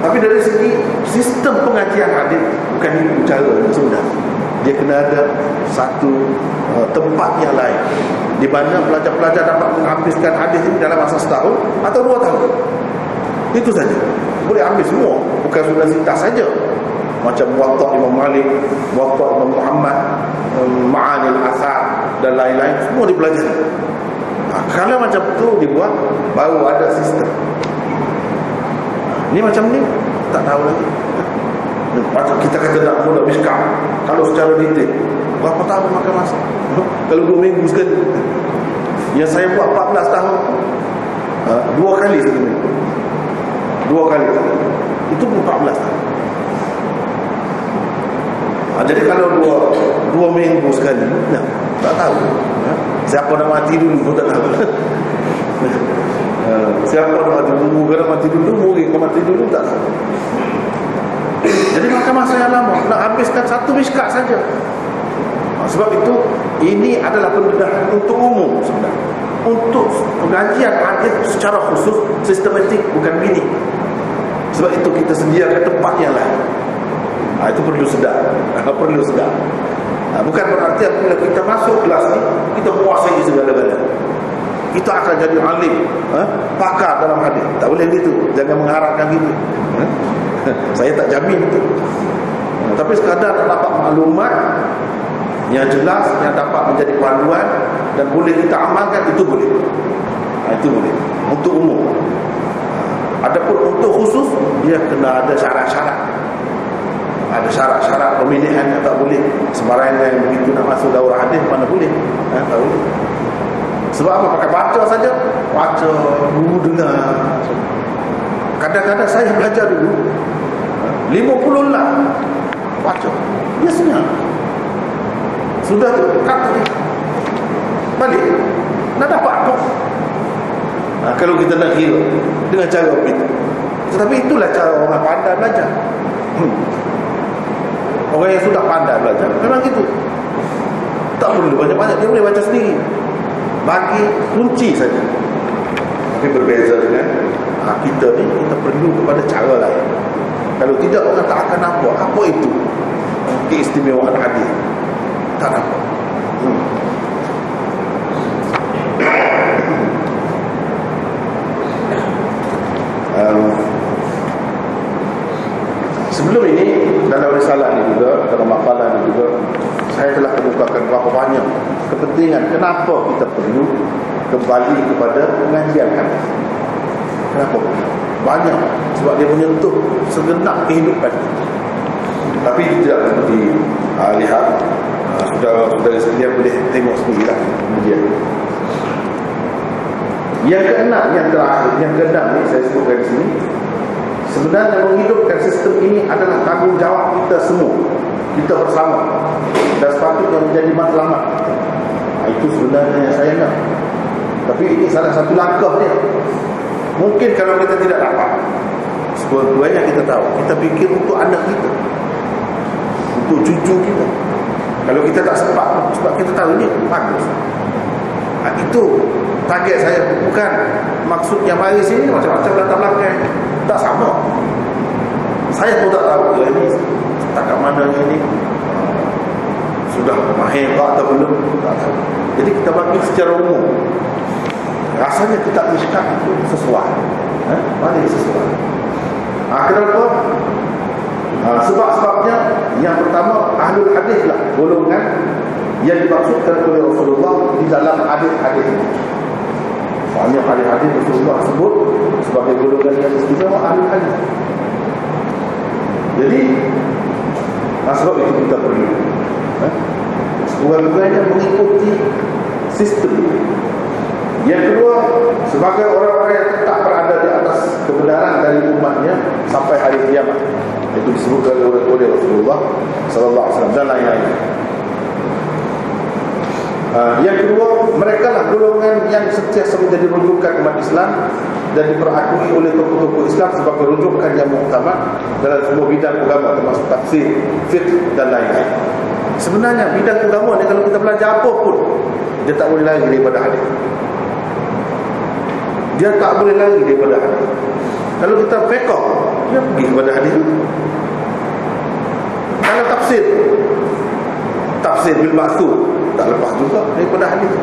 Tapi dari segi sistem pengajian hadis, bukan itu cara sebenarnya. Dia kena ada satu tempat yang lain di mana pelajar-pelajar dapat menghabiskan hadis ini dalam masa setahun atau 2 tahun. Itu saja. Boleh ambil semua, bukan sunnah sittah saja. Macam Muwatta Imam Malik, Muwatta Imam Muhammad, Ma'anil Athar dan lain-lain, semua dipelajari. Kalau macam tu dibuat, baru ada sistem. Ni macam ni tak tahu lagi. Macam kita kata nak mula miskah, kalau secara detail berapa tahun makan masa? Kalau 2 minggu sekali. Yang saya buat 14 tahun 2 kali sebenarnya. 2 kali. Itu pun 14 tahun. Jadi kalau 2 minggu sekali, tak tahu. Siapa nak mati dulu pun tak tahu. Siapa nak mati dulu, kalau mati dulu, murid kalau mati dulu tak tahu. Jadi makan masa yang lama, nak habiskan satu miskat saja. Sebab itu ini adalah pendedahan untuk umum sebenarnya. Untuk pengajian hadis secara khusus, sistematik, bukan begini. Sebab itu kita sediakan tempat yang lain. Itu perlu sedar. Perlu sedar. Bukan berarti apabila kita masuk kelas ni, kita menguasai segala-galanya. Kita akan jadi alim, pakar dalam hadis. Tak boleh gitu. Jangan mengharapkan gitu. Saya tak jamin itu. Tapi sekadar dapat maklumat yang jelas, yang dapat menjadi panduan dan boleh kita amalkan, itu boleh. Itu boleh untuk umum. Adapun untuk khusus, dia kena ada syarat-syarat. Ada syarat-syarat pemilihan yang tak boleh Sembarang yang begitu nak masuk daurah hadis mana boleh. Tahu. Sebab apa? Pakai baca saja. Baca, guru dengar. Kadang-kadang saya belajar dulu 50 lah baca. Biasanya sudah tu kat balik nak dapat apa? Kalau kita nak kira dengan cara itu. Tetapi itulah cara orang pandai belajar. Orang yang sudah pandai belajar memang gitu. Tak perlu banyak-banyak, dia boleh baca sendiri. Bagi kunci saja. Tapi berbeza dengan kita ni, kita perlu kepada cara lain. Kalau tidak, orang tak akan nampak apa itu keistimewaan hadis. Tak nampak. Sebelum ini dalam risalah ini juga, dalam makalah ini juga, saya telah kemukakan berapa banyak kepentingan kenapa kita perlu kembali kepada pengajian hadis. Kenapa? Banyak. Sebab dia menyentuh segenap kehidupan. Tapi tidak perlu dilihat. Saudara sekalian boleh tengok sendirilah kemudian. Yang keenam, yang terakhir, yang keenam ni saya sebutkan di sini. Sebenarnya menghidupkan sistem ini adalah tanggungjawab kita semua, kita bersama, dan sepatutnya menjadi matlamat. Itu sebenarnya yang saya nak. Tapi ini salah satu langkah dia. Mungkin kalau kita tidak dapat, sebenarnya kita tahu, kita fikir untuk anak kita, untuk cucu kita. Kalau kita tak sempat, sebab kita tahu ini bagus. Itu target saya. Bukan maksudnya mari sini macam-macam latar belakang, tak sama. Saya pun tak tahu ini setakat mana ini sudah mahir atau belum, tak tahu. Jadi kita bagi secara umum. Rasanya kita mishkat itu sesuai. Mari sesuai. Kenapa? Sebab-sebabnya yang pertama, ahlul hadis lah golongan yang dimaksudkan oleh Rasulullah di dalam hadis-hadis ini. Soalnya hadis-hadis Rasulullah sebut sebagai golongan yang istimewa ahlul hadis. Jadi sebab itu kita perlu sekurang-kurangnya mengikuti sistem. Yang kedua, sebagai orang-orang yang tetap berada di atas kebenaran dari umatnya sampai hari kiamat. Itu disebutkan oleh Rasulullah sallallahu alaihi wasallam dan lain-lain. Yang kedua, mereka lah golongan yang sentiasa menjadi rujukan umat Islam dan diperakui oleh tokoh-tokoh Islam sebagai rujukan yang muktamad dalam semua bidang agama, termasuk tafsir, fiqh dan lain-lain. Sebenarnya bidang agama ni kalau kita belajar apa pun, dia tak boleh lari daripada hadis. Dia tak boleh lari daripada hadis. Kalau kita fiqh, dia pergi kepada hadis. Kalau tafsir bil ma'thur, tak lepas juga daripada hadis.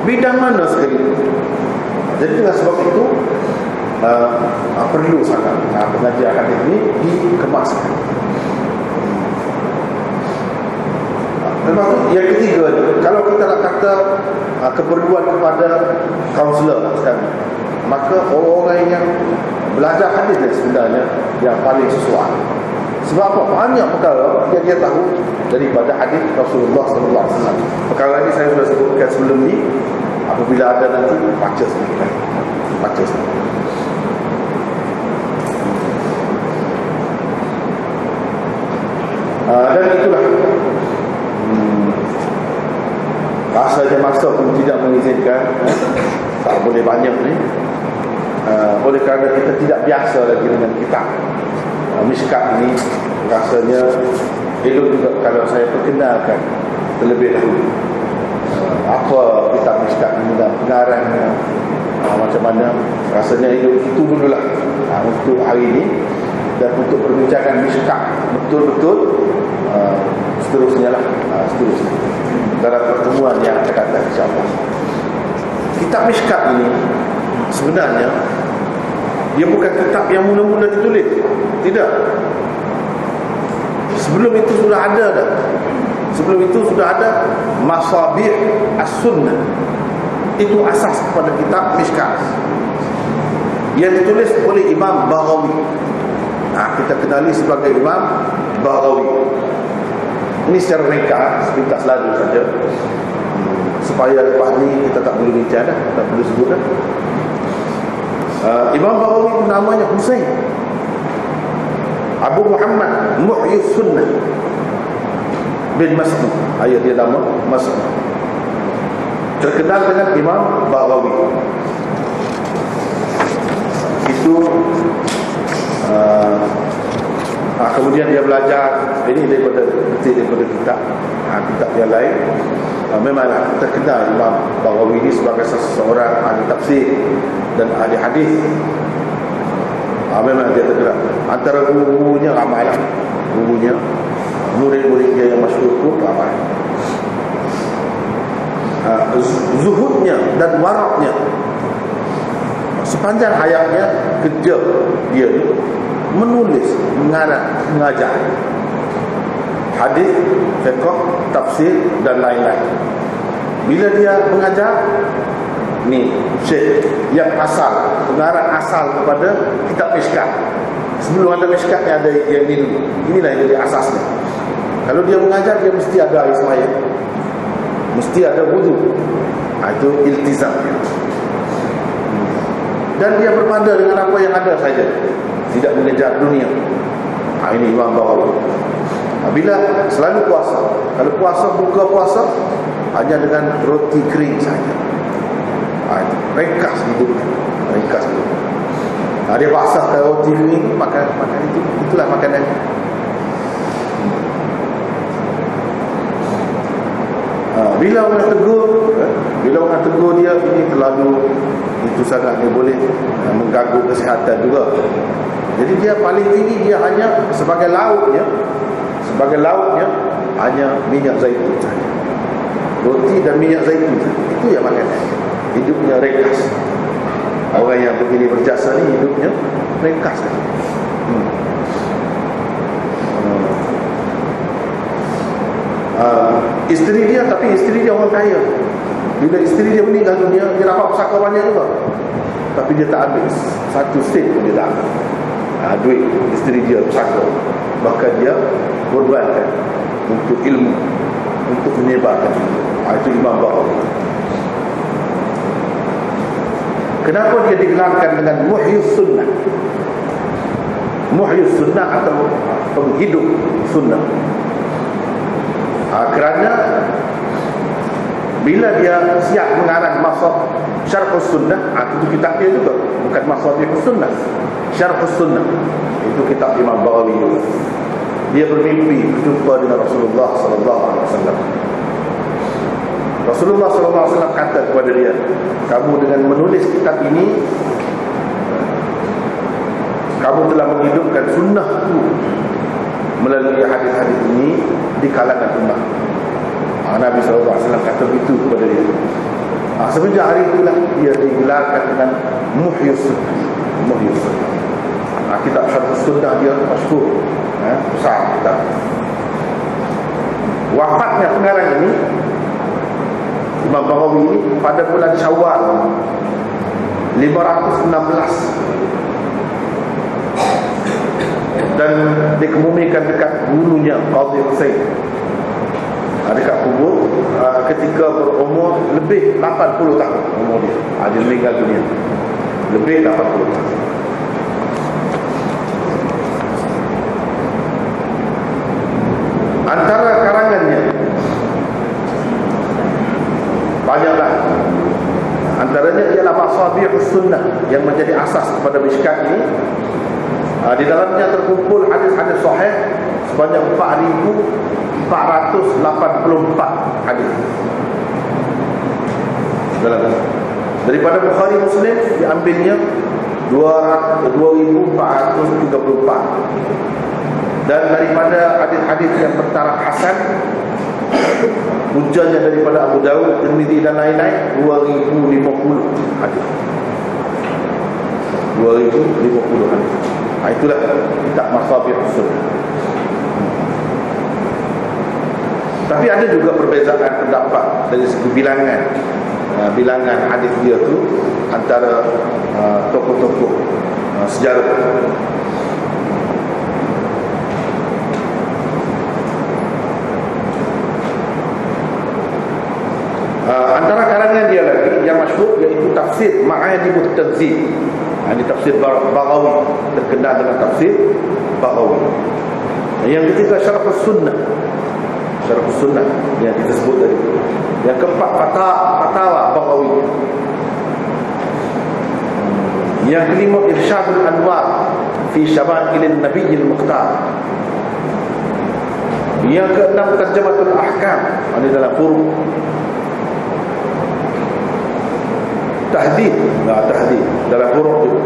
Bidang mana sekali. Jadi dengan sebab itu perlu sangat pengajian hadis ini dikemaskan. Lepas tu yang ketiga, kalau kita nak kata keperluan kepada kaunselor sekarang, maka orang-orang yang belajar hadis sebenarnya yang paling sesuai. Sebab apa? Banyak perkara yang dia tahu daripada hadis Rasulullah sallallahu alaihi wasallam. Perkara ini saya sudah sebutkan sebelum ni. Apabila ada nanti baca sedikit. Baca sedikit. Dan itulah rasanya masa pun tidak mengizinkan, tak boleh banyak ni. Oleh kerana kita tidak biasa lagi dengan kitab Mishkat ni, rasanya elok juga kalau saya perkenalkan terlebih dahulu apa kitab Mishkat ni dan pengarangnya, macam mana. Rasanya elok itu dululah untuk hari ini. Dan untuk perbincangan Mishkat betul-betul seterusnya lah, seterusnya dalam pertemuan yang akan datang, insyaAllah. Kitab Mishkat ini sebenarnya dia bukan kitab yang mula-mula ditulis. Tidak. Sebelum itu sudah ada dah. Sebelum itu sudah ada Masabih As-Sunnah. Itu asas kepada kitab Mishkat yang ditulis oleh Imam Baghawi. Kita kenali sebagai Imam Baghawi. Ini secara ringkas, sepintas lalu saja, supaya lepas ni kita tak perlu bincang dah, tak perlu sebut dah. Imam Baghawi namanya Husain Abu Muhammad Muhyis Sunnah bin Mas'ud. Ayat dia nama Mas'ud. Terkenal dengan Imam Baghawi. Itu kemudian dia belajar ini daripada kitab kitab yang lain. Memanglah terkenal Imam Baghawi ini sebagai seseorang ahli tafsir dan ahli hadis. Memang dia terkenal. Antara guru-gurunya ramai lah. Gurunya, murid-murid dia yang masyhur pun ramai. Zuhudnya dan waraknya, sepanjang hayatnya kerja dia ni menulis, mengarang, mengajar hadis, fiqh, tafsir dan lain-lain. Bila dia mengajar ni syekh yang asal, pengarang asal kepada kitab Mishkat. Sebelum ada Mishkat ni ada yang ini dulu. Inilah yang jadi asasnya. Kalau dia mengajar, dia mesti ada air sembahyang, mesti ada wudu. Itu iltizam. Dan dia berpanda dengan apa yang ada saja, tidak mengejar dunia. Ini Imam Baghawi. Bila selalu puasa, kalau puasa, buka puasa hanya dengan roti kering saja. Ringkas hidupnya, ringkas hidupnya. Dia basahkan roti kering, makan itu, itulah makanan. Bila orang tegur dia, ini terlalu itu sangat, dia boleh mengganggu kesihatan juga. Jadi dia paling tinggi, dia hanya sebagai lauknya hanya minyak zaitun saja. Roti dan minyak zaitun saja. Itu yang makanan. Hidupnya ringkas. Orang yang begini berjasa ni hidupnya ringkas. Isteri dia, tapi isteri dia orang kaya. Bila isteri dia meninggal dunia, dia dapat pusaka banyak juga, tapi dia tak ambil satu sen pun dia tak ambil. Duit isteri dia pusaka, bahkan dia korbankan untuk ilmu, untuk menyebarkan ilmu. Itu Imam Baghawi. Kenapa dia digelarkan dengan Muhyis Sunnah? Muhyis Sunnah atau penghidup sunnah. Kerana bila dia siap mengarang Masab Syarhus Sunnah, itu kitab dia juga, bukan Masabihus Sunnah, Syarhus Sunnah. Itu kitab Imam Baghawi juga. Dia bermimpi berjumpa dengan Rasulullah sallallahu alaihi wasallam. Rasulullah sallallahu alaihi wasallam kata kepada dia, kamu dengan menulis kitab ini, kamu telah menghidupkan sunnahku melalui hadis-hadis ini di kalangan umat. Nabi SAW kata begitu kepada dia. Semenjak hari itulah dia digelarkan dengan Muhyis Sunnah. Muhyis Sunnah. Kitab Syarhus Sunnah dia masyhur, besar kitab. Wafatnya pengarang ini, Imam Baghawi ini, pada bulan Syawal 516, dan dikebumikan dekat gurunya Qadhi Husain, dekat kubur, ketika berumur lebih 80 tahun umur dia. Dia meninggal dunia lebih 80 tahun. Antara karangannya banyaklah. Antaranya ialah Masabihus Sunnah yang menjadi asas kepada Mishkat ini. Di dalamnya terkumpul hadis-hadis sahih sebanyak 4,484 hadis. Daripada Bukhari Muslim diambilnya 2,434, dan daripada hadis-hadis yang bertaraf hasan, hujahnya daripada Abu Dawud, Tirmidzi dan lain-lain, 2,050 hadis. 2,050 hadis. Itulah kitab Masabihus Sunnah. Tapi ada juga perbezaan pendapat dari segi bilangan hadis dia tu antara tokoh-tokoh sejarah. masyhur iaitu tafsir Ma'adibut Tanzil. Ini tafsir Baghawi, terkenal dengan tafsir Baghawi. Yang ketiga Syarhus Sunnah. Syarhus Sunnah yang kita sebut tadi. Yang keempat Fatawa Baghawi. Yang kelima Irsyadul Anwar fi Syama'ilin Nabiyil Mukhtar. Yang keenam Tarjamatul Ahkam, ini dalam furuk tahdid dalam huruf itu.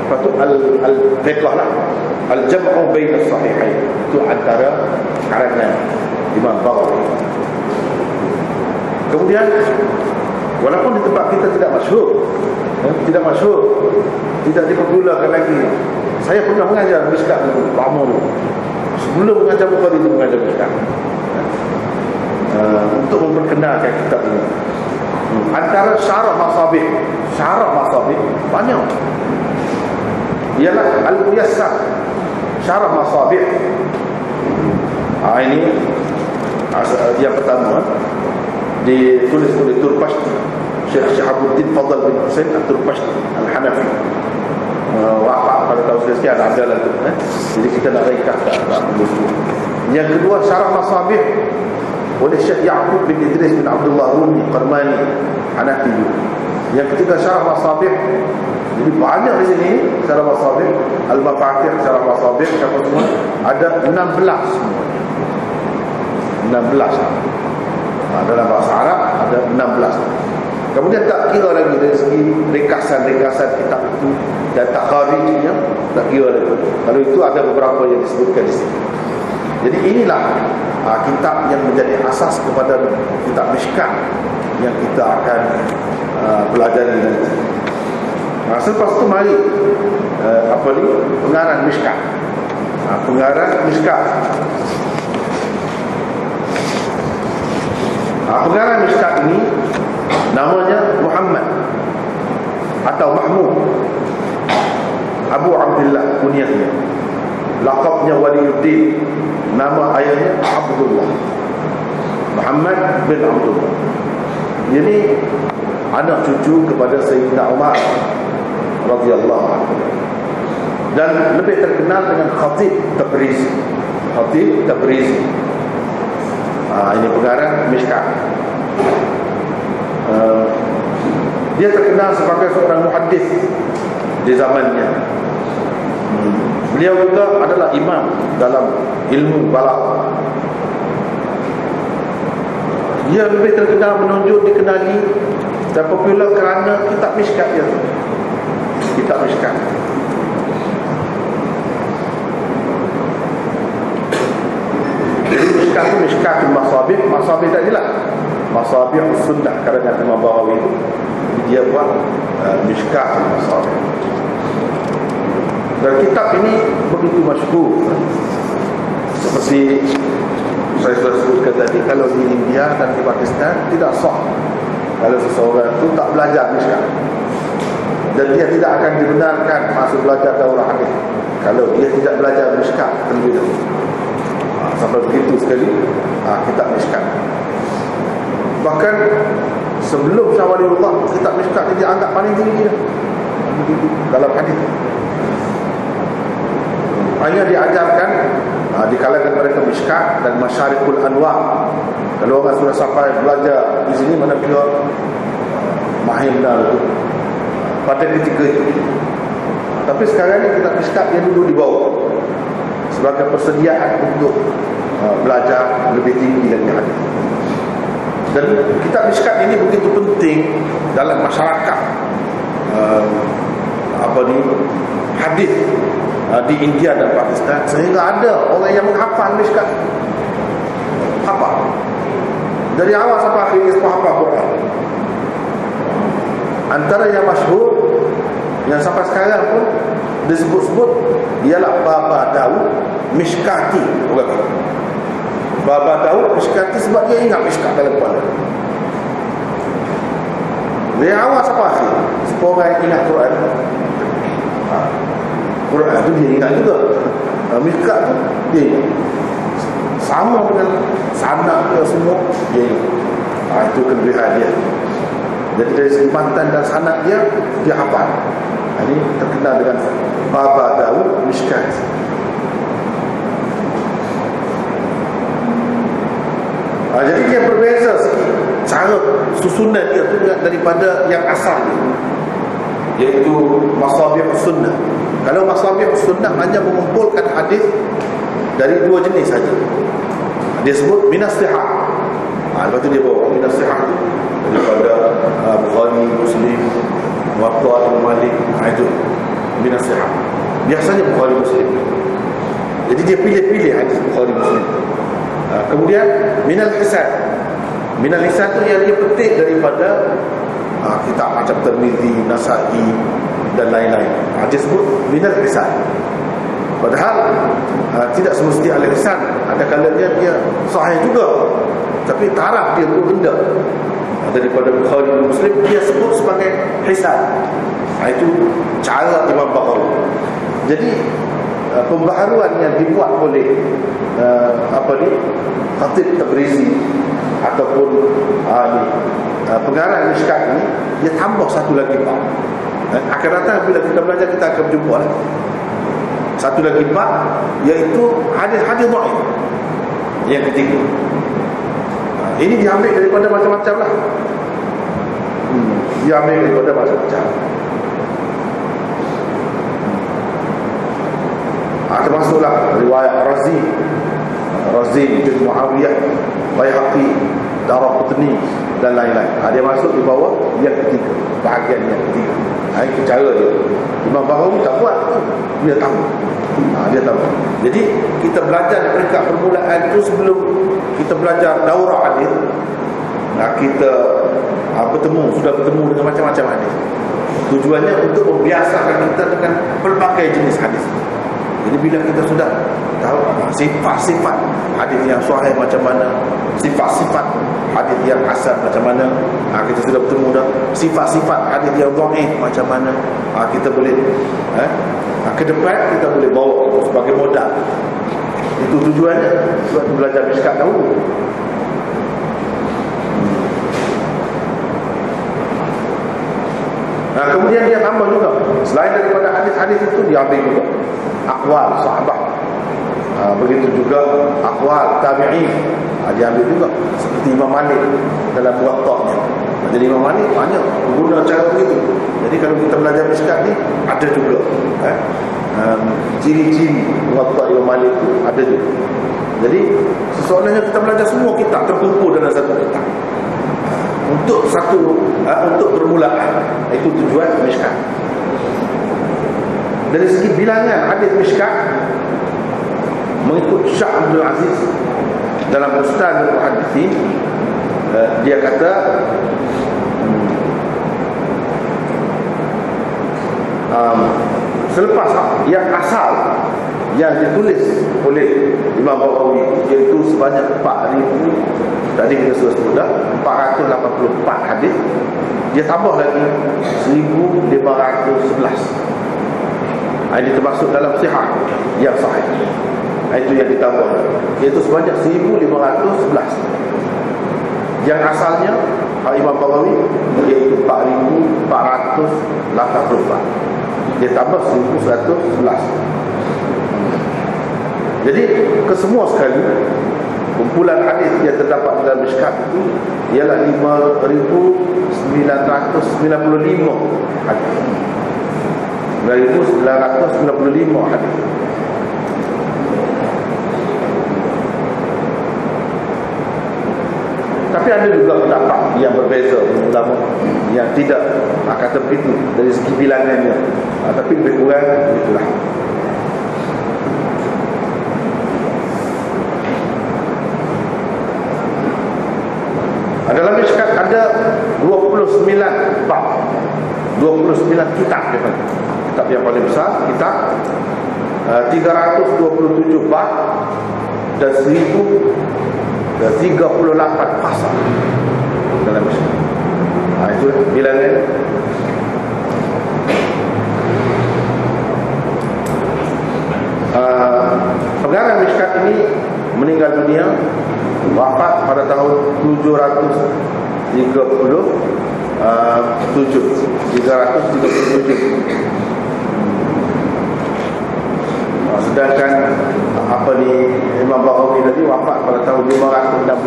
Lepas tu al-fiqh lah, al-jam'u bain as-sahihain, itu antara karangan Imam Baghawi. Kemudian walaupun di tempat kita tidak masyhur, tidak dipopularkan lagi. Saya pernah mengajar Mishkat dulu, lama dulu. Sebelum mengajar Bukhari itu mengajar Mishkat, untuk memperkenalkan kitab ini. Antara syarah masabih banyak. Ialah Al-Muyassar syarah masabih. Ini yang pertama ditulis oleh Turpashti, Syekh Syahabuddin Fadl bin Husain Turpashti Al-Hanafi. Wafat pada tahun sekian ada lah tu. Jadi kita nak rekah tak begitu. Yang kedua syarah masabih oleh Syekh Ya'qub bin Idris bin Abdullah Rumi Qarmani Hanafi. Yang ketiga syarah masabih. Jadi banyak di sini syarah masabih, Al-Mafatih syarah masabih, siapa semua ada 16 semuanya. 16. Dalam bahasa Arab ada 16. Kemudian tak kira lagi dari segi ringkasan-ringkasan kitab itu dan takharijnya, tak kira lagi. Kalau itu ada beberapa yang disebutkan di sini. Jadi inilah kitab yang menjadi asas kepada kitab Mishkat yang kita akan pelajari nanti. Selepas itu mari pengarang Mishkat. Pengarang Mishkat. Pengarang Mishkat ini namanya Muhammad atau Mahmud Abu Abdullah kunyahnya. Laqabnya Waliyuddin, nama ayahnya Abdullah, Muhammad bin Abdullah. Jadi anak cucu kepada Sayyidina Umar radhiyallahu anhu, dan lebih terkenal dengan Khatib Tabrizi. Ini pengarang Mishkat. Dia terkenal sebagai seorang muhaddis di zamannya. Beliau juga adalah imam dalam ilmu balagh. Dia lebih terkenal, menonjol, dikenali dan popular kerana kitab Mishkat dia. Kitab Mishkat. Jadi Mishkat itu Mishkatul Masabih. Masabih tadilah Masabih Sunnah kerana Imam Baghawi itu. Dia buat Mishkatul Masabih. Dan kitab ini begitu masyhur. Seperti saya sudah sebutkan tadi, kalau di India dan di Pakistan tidak sah kalau seseorang itu tak belajar Mishkat, dan dia tidak akan dibenarkan masuk belajar daurah hadis kalau dia tidak belajar Mishkat terlebih dahulu. Sampai begitu sekali kitab Mishkat. Bahkan sebelum Syawaliullah, kitab Mishkat ini dianggap paling tinggi dalam hadis. Hanya diajarkan di kalangan mereka Mishkat dan Masyarikul Anwar. Kalau orang sudah sampai belajar di sini, mana dia mahir dah pada ketika itu. Tapi sekarang ni kitab Mishkat yang dulu dibawa sebagai persediaan untuk belajar lebih tinggi lagi hadis. Dan kitab Mishkat ini begitu penting dalam masyarakat hadis di India dan Pakistan, sehingga ada orang yang menghafal Mishkat. Hafal dari awal sampai akhir, dia semua hafal Quran. Antara yang masyhur yang sampai sekarang pun disebut-sebut ialah Baba Daud Mishkati. Baba Daud Mishkati sebab dia ingat Mishkat dalam kepala. Dari awal sampai akhir, semua orang yang ingat Quran, Quran itu dia ingat juga. Mishkat tu dia ingat. Sama dengan sanad ke semua dia ingat. Itu kelebihan dia. Jadi dari segi matan dan sanad dia hafal. Ini terkenal dengan Baba Daud Mishkat. Jadi dia berbeza sikit cara susunan dia tu daripada yang asal dia, iaitu Masabih Sunnah. Kalau Masabih Sunnah hanya mengumpulkan hadis dari dua jenis saja. Dia sebut minas sihah. Lepas tu dia bawa minas sihah tu daripada Bukhari, Muslim, Muwatta, Malik. Itu minas sihah. Biasanya Bukhari, Muslim. Jadi dia pilih-pilih hadis Bukhari, Muslim. Kemudian minal hisan. Minal hisan tu yang dia petik daripada kitab macam Tirmizi, Nasa'i dan lain-lain. Dia sebut minal hisan. Padahal tidak semesti al-hisan. Ada kalanya dia sahih juga, tapi taraf dia tu rendah daripada Bukhari dan Muslim. Dia sebut sebagai hisan. Itu cara Imam Bukhari. Jadi pembaharuan yang dibuat oleh Khatib Tabrizi ataupun pengarang Mishkat ni, dia tambah satu lagi bab. Akan datang bila kita belajar, kita akan berjumpa satu lagi bab, iaitu hadis-hadis dhaif yang ketiga. Ini diambil daripada macam-macam lah. Diambil daripada macam-macam. Termasuklah riwayat Razi bin Muawiyah, Baihaqi, Daraqutni dan lain-lain. Dia masuk di bawah yang ketiga, bahagian yang ketiga. Itu cara dia. Imam Bahawi tak buat, dia tahu. Dia tahu. Jadi kita belajar di peringkat permulaan itu, sebelum kita belajar daurah hadis, kita sudah bertemu dengan macam-macam hadis. Tujuannya untuk membiasakan kita dengan pelbagai jenis hadis. Jadi bila kita sudah tahu sifat-sifat hadis yang sahih macam mana, sifat-sifat hadis yang hasan macam mana, kita sudah bertemu dah sifat-sifat hadis yang dhaif macam mana, kita boleh ke depan kita boleh bawa itu sebagai modal. Itu tujuannya sebab belajar Mishkat dahulu. Kemudian dia tambah juga, selain daripada hadis-hadis itu, dia ambil juga aqwal sahabat. Begitu juga aqwal tabi'in, dia ambil juga, seperti Imam Malik dalam Muwatta'-nya. Jadi Imam Malik banyak guna cara begitu. Jadi kalau kita belajar Mishkat ni, ada juga ciri-ciri Muwatta' Imam Malik itu ada juga. Jadi sesoalnya kita belajar semua kitab terkumpul dalam satu kitab. Untuk permulaan. Itu tujuan Mishkat. Dari segi bilangan hadis Mishkat, mengikut Syekh Abdul Aziz dalam Ustadz Al-Muhaddithin, dia kata selepas yang asal yang ditulis oleh Imam Bukhari, iaitu sebanyak 4,000, tadi kita sudah sebut dah, 484 hadis, dia tambah lagi 1,511. Ini termasuk dalam sihah yang sahih. Itu yang ditambah, iaitu sebanyak 1,511. Yang asalnya Imam Bukhari iaitu 4,484. Dia tambah 1,111. Jadi kesemua sekali kumpulan hadis yang terdapat dalam Mishkat itu ialah 5,995 hadis. 995 hadis. Tapi ada juga pendapat yang berbeza ulama yang tidak kata begitu dari segi bilangannya, tapi lebih kurang begitulah. Dalam Mishkat ada 29 bab, 29 kitab dia panggil. Kitab yang paling besar, kitab 327 bab dan 1,038 pasal dalam Mishkat. Itu bilangan. Pengarang Mishkat ini meninggal dunia, wafat pada tahun 730 337. Sedangkan Imam Baghawi tadi wafat pada tahun 516.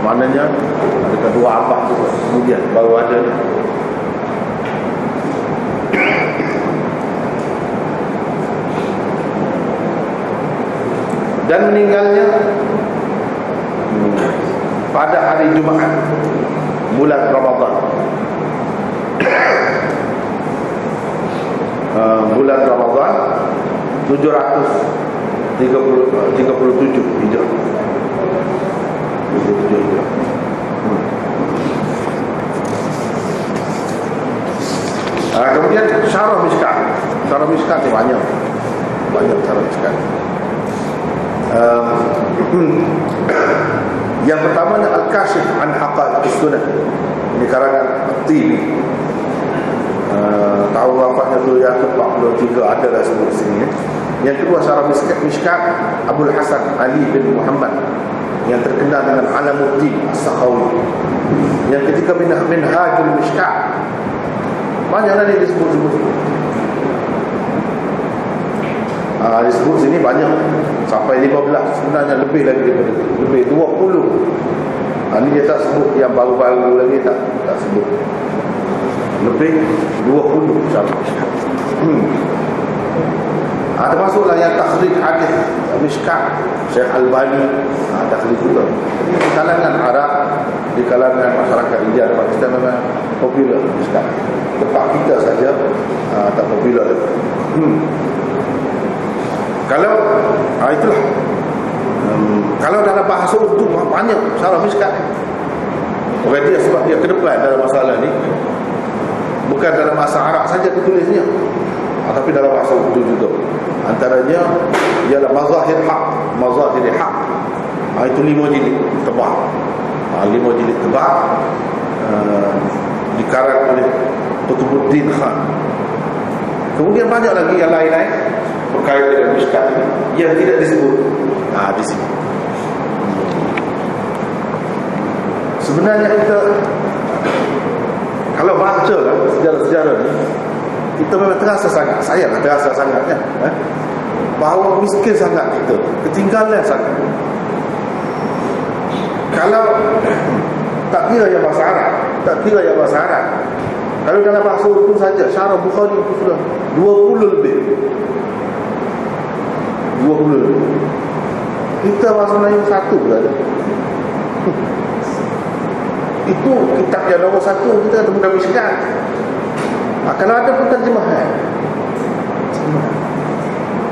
Maknanya ada kedua abad tu kemudian baru ada. Dan meninggalnya pada hari Jumaat bulan Ramadan. Bulan Ramadan 737 Hijrah. Kemudian Syarah Mishkat. Syarah Mishkat ni banyak Syarah Mishkat. Yang pertama Al-Kashif an Haqaiq Sunnah. Ini karangan At-Tibi. Tahun wafatnya tu yang ke-43 adalah sebut sini. Yang kedua Syarah Mishkat Abdul Hasan Ali bin Muhammad yang terkenal dengan Alamuddin As-Sakhawi. Yang ketiga Minhajul Mishkat. Banyak lagi disebut-sebut. Disebut sini banyak sampai 15, sebenarnya lebih lagi daripada itu. Lebih 20. Ini dia tak sebut yang baru-baru lagi, tak sebut. Lebih 20 Syarah Mishkat. Termasuklah yang takhrij hadis Mishkat Syekh Albani, takhrij juga. Di kalangan Arab, di kalangan masyarakat India dan Pakistan memang popular Mishkat. Tempat kita saja tak popular. Kalau itulah. Kalau dalam bahasa Urdu banyak Syarah Mishkat. Bukan dia sebab dia ke depan dalam masalah ni. Bukan dalam bahasa Arab saja tertulisnya, tapi dalam bahasa Urdu juga. Antaranya ialah Mazahir Haq. Itu 5 jilid tebal. 5 jilid tebal dikarang oleh Qutbuddin Khan. Kemudian banyak lagi yang lain-lain berkaitan dengan Mishkat yang tidak disebut di sini. Sebenarnya kita kalau baca lah sejarah-sejarah ni, kita memang terasa sangat, saya lah terasa sangat bahawa miskin sangat kita, ketinggalan sangat. Kalau tak kira yang bahasa Arab, kalau dalam bahasa Urdu saja Syarah Bukhari itu sudah 20 lebih. Kita bahasa Melayu 1 saja. Itu kitab yang nombor 1 kita temukan Mishkat. Kalau ada pun terjemahan.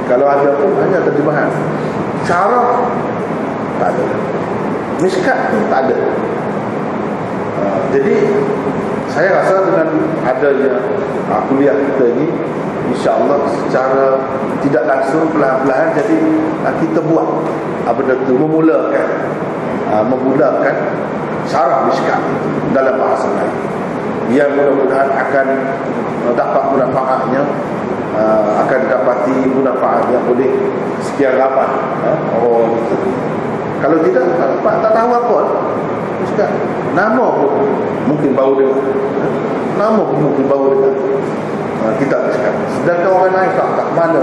Kalau ada pun hanya terjemahan. Syarah tak ada. Mishkat pun tak ada. Jadi saya rasa dengan adanya kuliah kita ini, insya-Allah secara tidak langsung perlahan-lahan jadi kita buat benda itu, memulakan Syarah Mishkat dalam bahasa Melayu yang mudah-mudahan akan dapat manfaatnya, akan dapati manfaatnya oleh sekian ramai orang itu. Kalau tidak tak tahu apa Mishkat, nama pun mungkin baru dengar, kitab Mishkat. Sedangkan orang lain tak mana,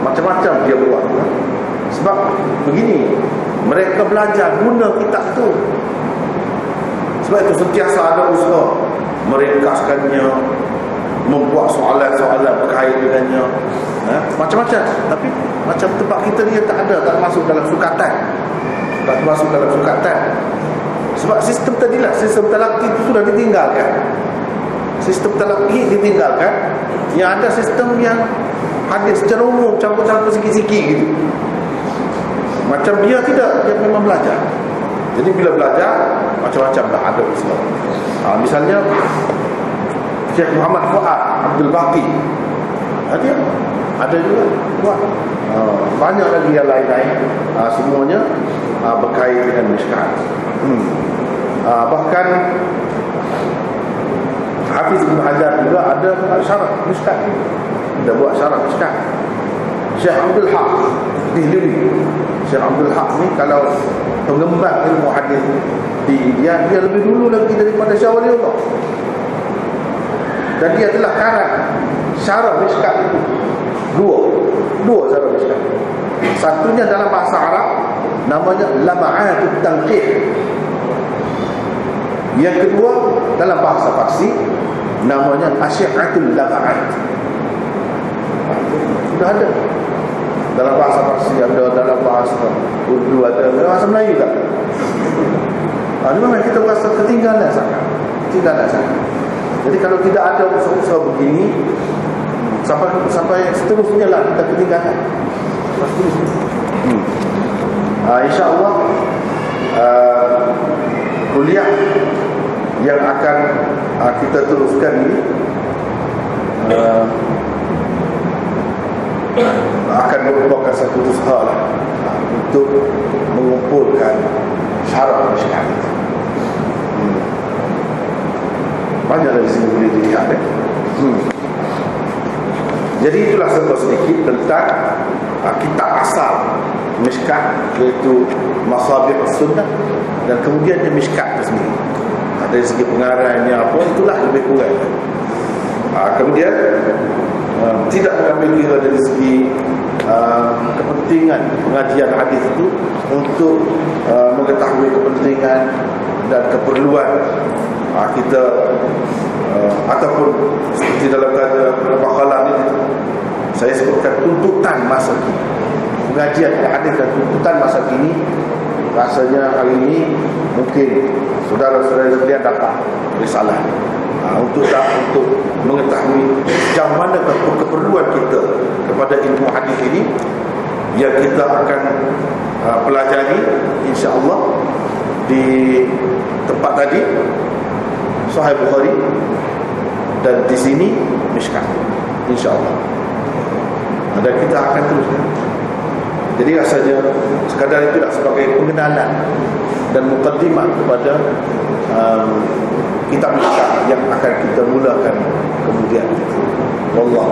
macam-macam dia buat. Sebab begini, mereka belajar guna kitab tu. Sebab itu sentiasa ada usaha meringkaskannya, membuat soalan-soalan berkait dengannya, macam-macam. Tapi macam tempat kita ni tak ada, tak masuk dalam sukatan. Sebab sistem tadilah, sistem talaqi itu sudah ditinggalkan. Yang ada sistem yang hadis secara umum, campur-campur sikit-sikit gitu. Macam dia tidak, dia memang belajar. Jadi bila belajar, macam-macam dah ada usaha. Misalnya Syekh Muhammad Fuad Abdul Baqi, dia ada juga buat. Banyak lagi yang lain-lain, semuanya berkait dengan Mishkat. Bahkan Hafiz Ibn Hajar juga ada syarah Mishkat. Dia buat syarah Mishkat. Syekh Abdul Haq lebih. Syekh Abdul Haq ni kalau pengembang ilmu hadis di India, dia lebih dulu lagi daripada Syekh Waliullah. Dan dia telah karang syarah Mishkat itu dua syarah Mishkat. Satunya dalam bahasa Arab namanya Lama'atut Tanqih. Yang kedua dalam bahasa Parsi namanya Asyi'atul Lama'at. Sudah ada dalam bahasa Parsi, ada dalam bahasa Urdu, ada dalam bahasa Melayu tak? Ini memang kita rasa ketinggalan sangat. Jadi kalau tidak ada usaha-usaha begini, sampai seterusnya lah kita ketinggalan. InsyaAllah kuliah yang akan kita teruskan ini akan merupakan satu usaha lah untuk mengumpulkan syarah Mishkat. Banyak dari sini boleh dilihat Jadi itulah sedikit tentang kitab asal Mishkat, iaitu Masabih As-Sunnah, dan kemudian dia Mishkat itu sendiri. Dari segi pengarangnya apa, itulah lebih kurang. Kemudian tidak mengambil kira dari segi kepentingan pengajian hadis itu untuk mengetahui kepentingan dan keperluan kita, ataupun seperti dalam makalah ini saya sebutkan tuntutan masa kini, pengajian hadis dan tuntutan masa kini. Rasanya hari ini mungkin saudara-saudara sekalian dapat risalah untuk mengetahui jam mana keperluan kita kepada ilmu hadis ini yang kita akan pelajari insya-Allah di tempat tadi Sahih Bukhari, dan di sini Mishkat insya-Allah. Dan kita akan teruskan. Jadi rasanya sekadar itu sebagai pengenalan dan mukaddimah kepada kitab Mishkat yang akan kita mulakan kemudian. Wallah.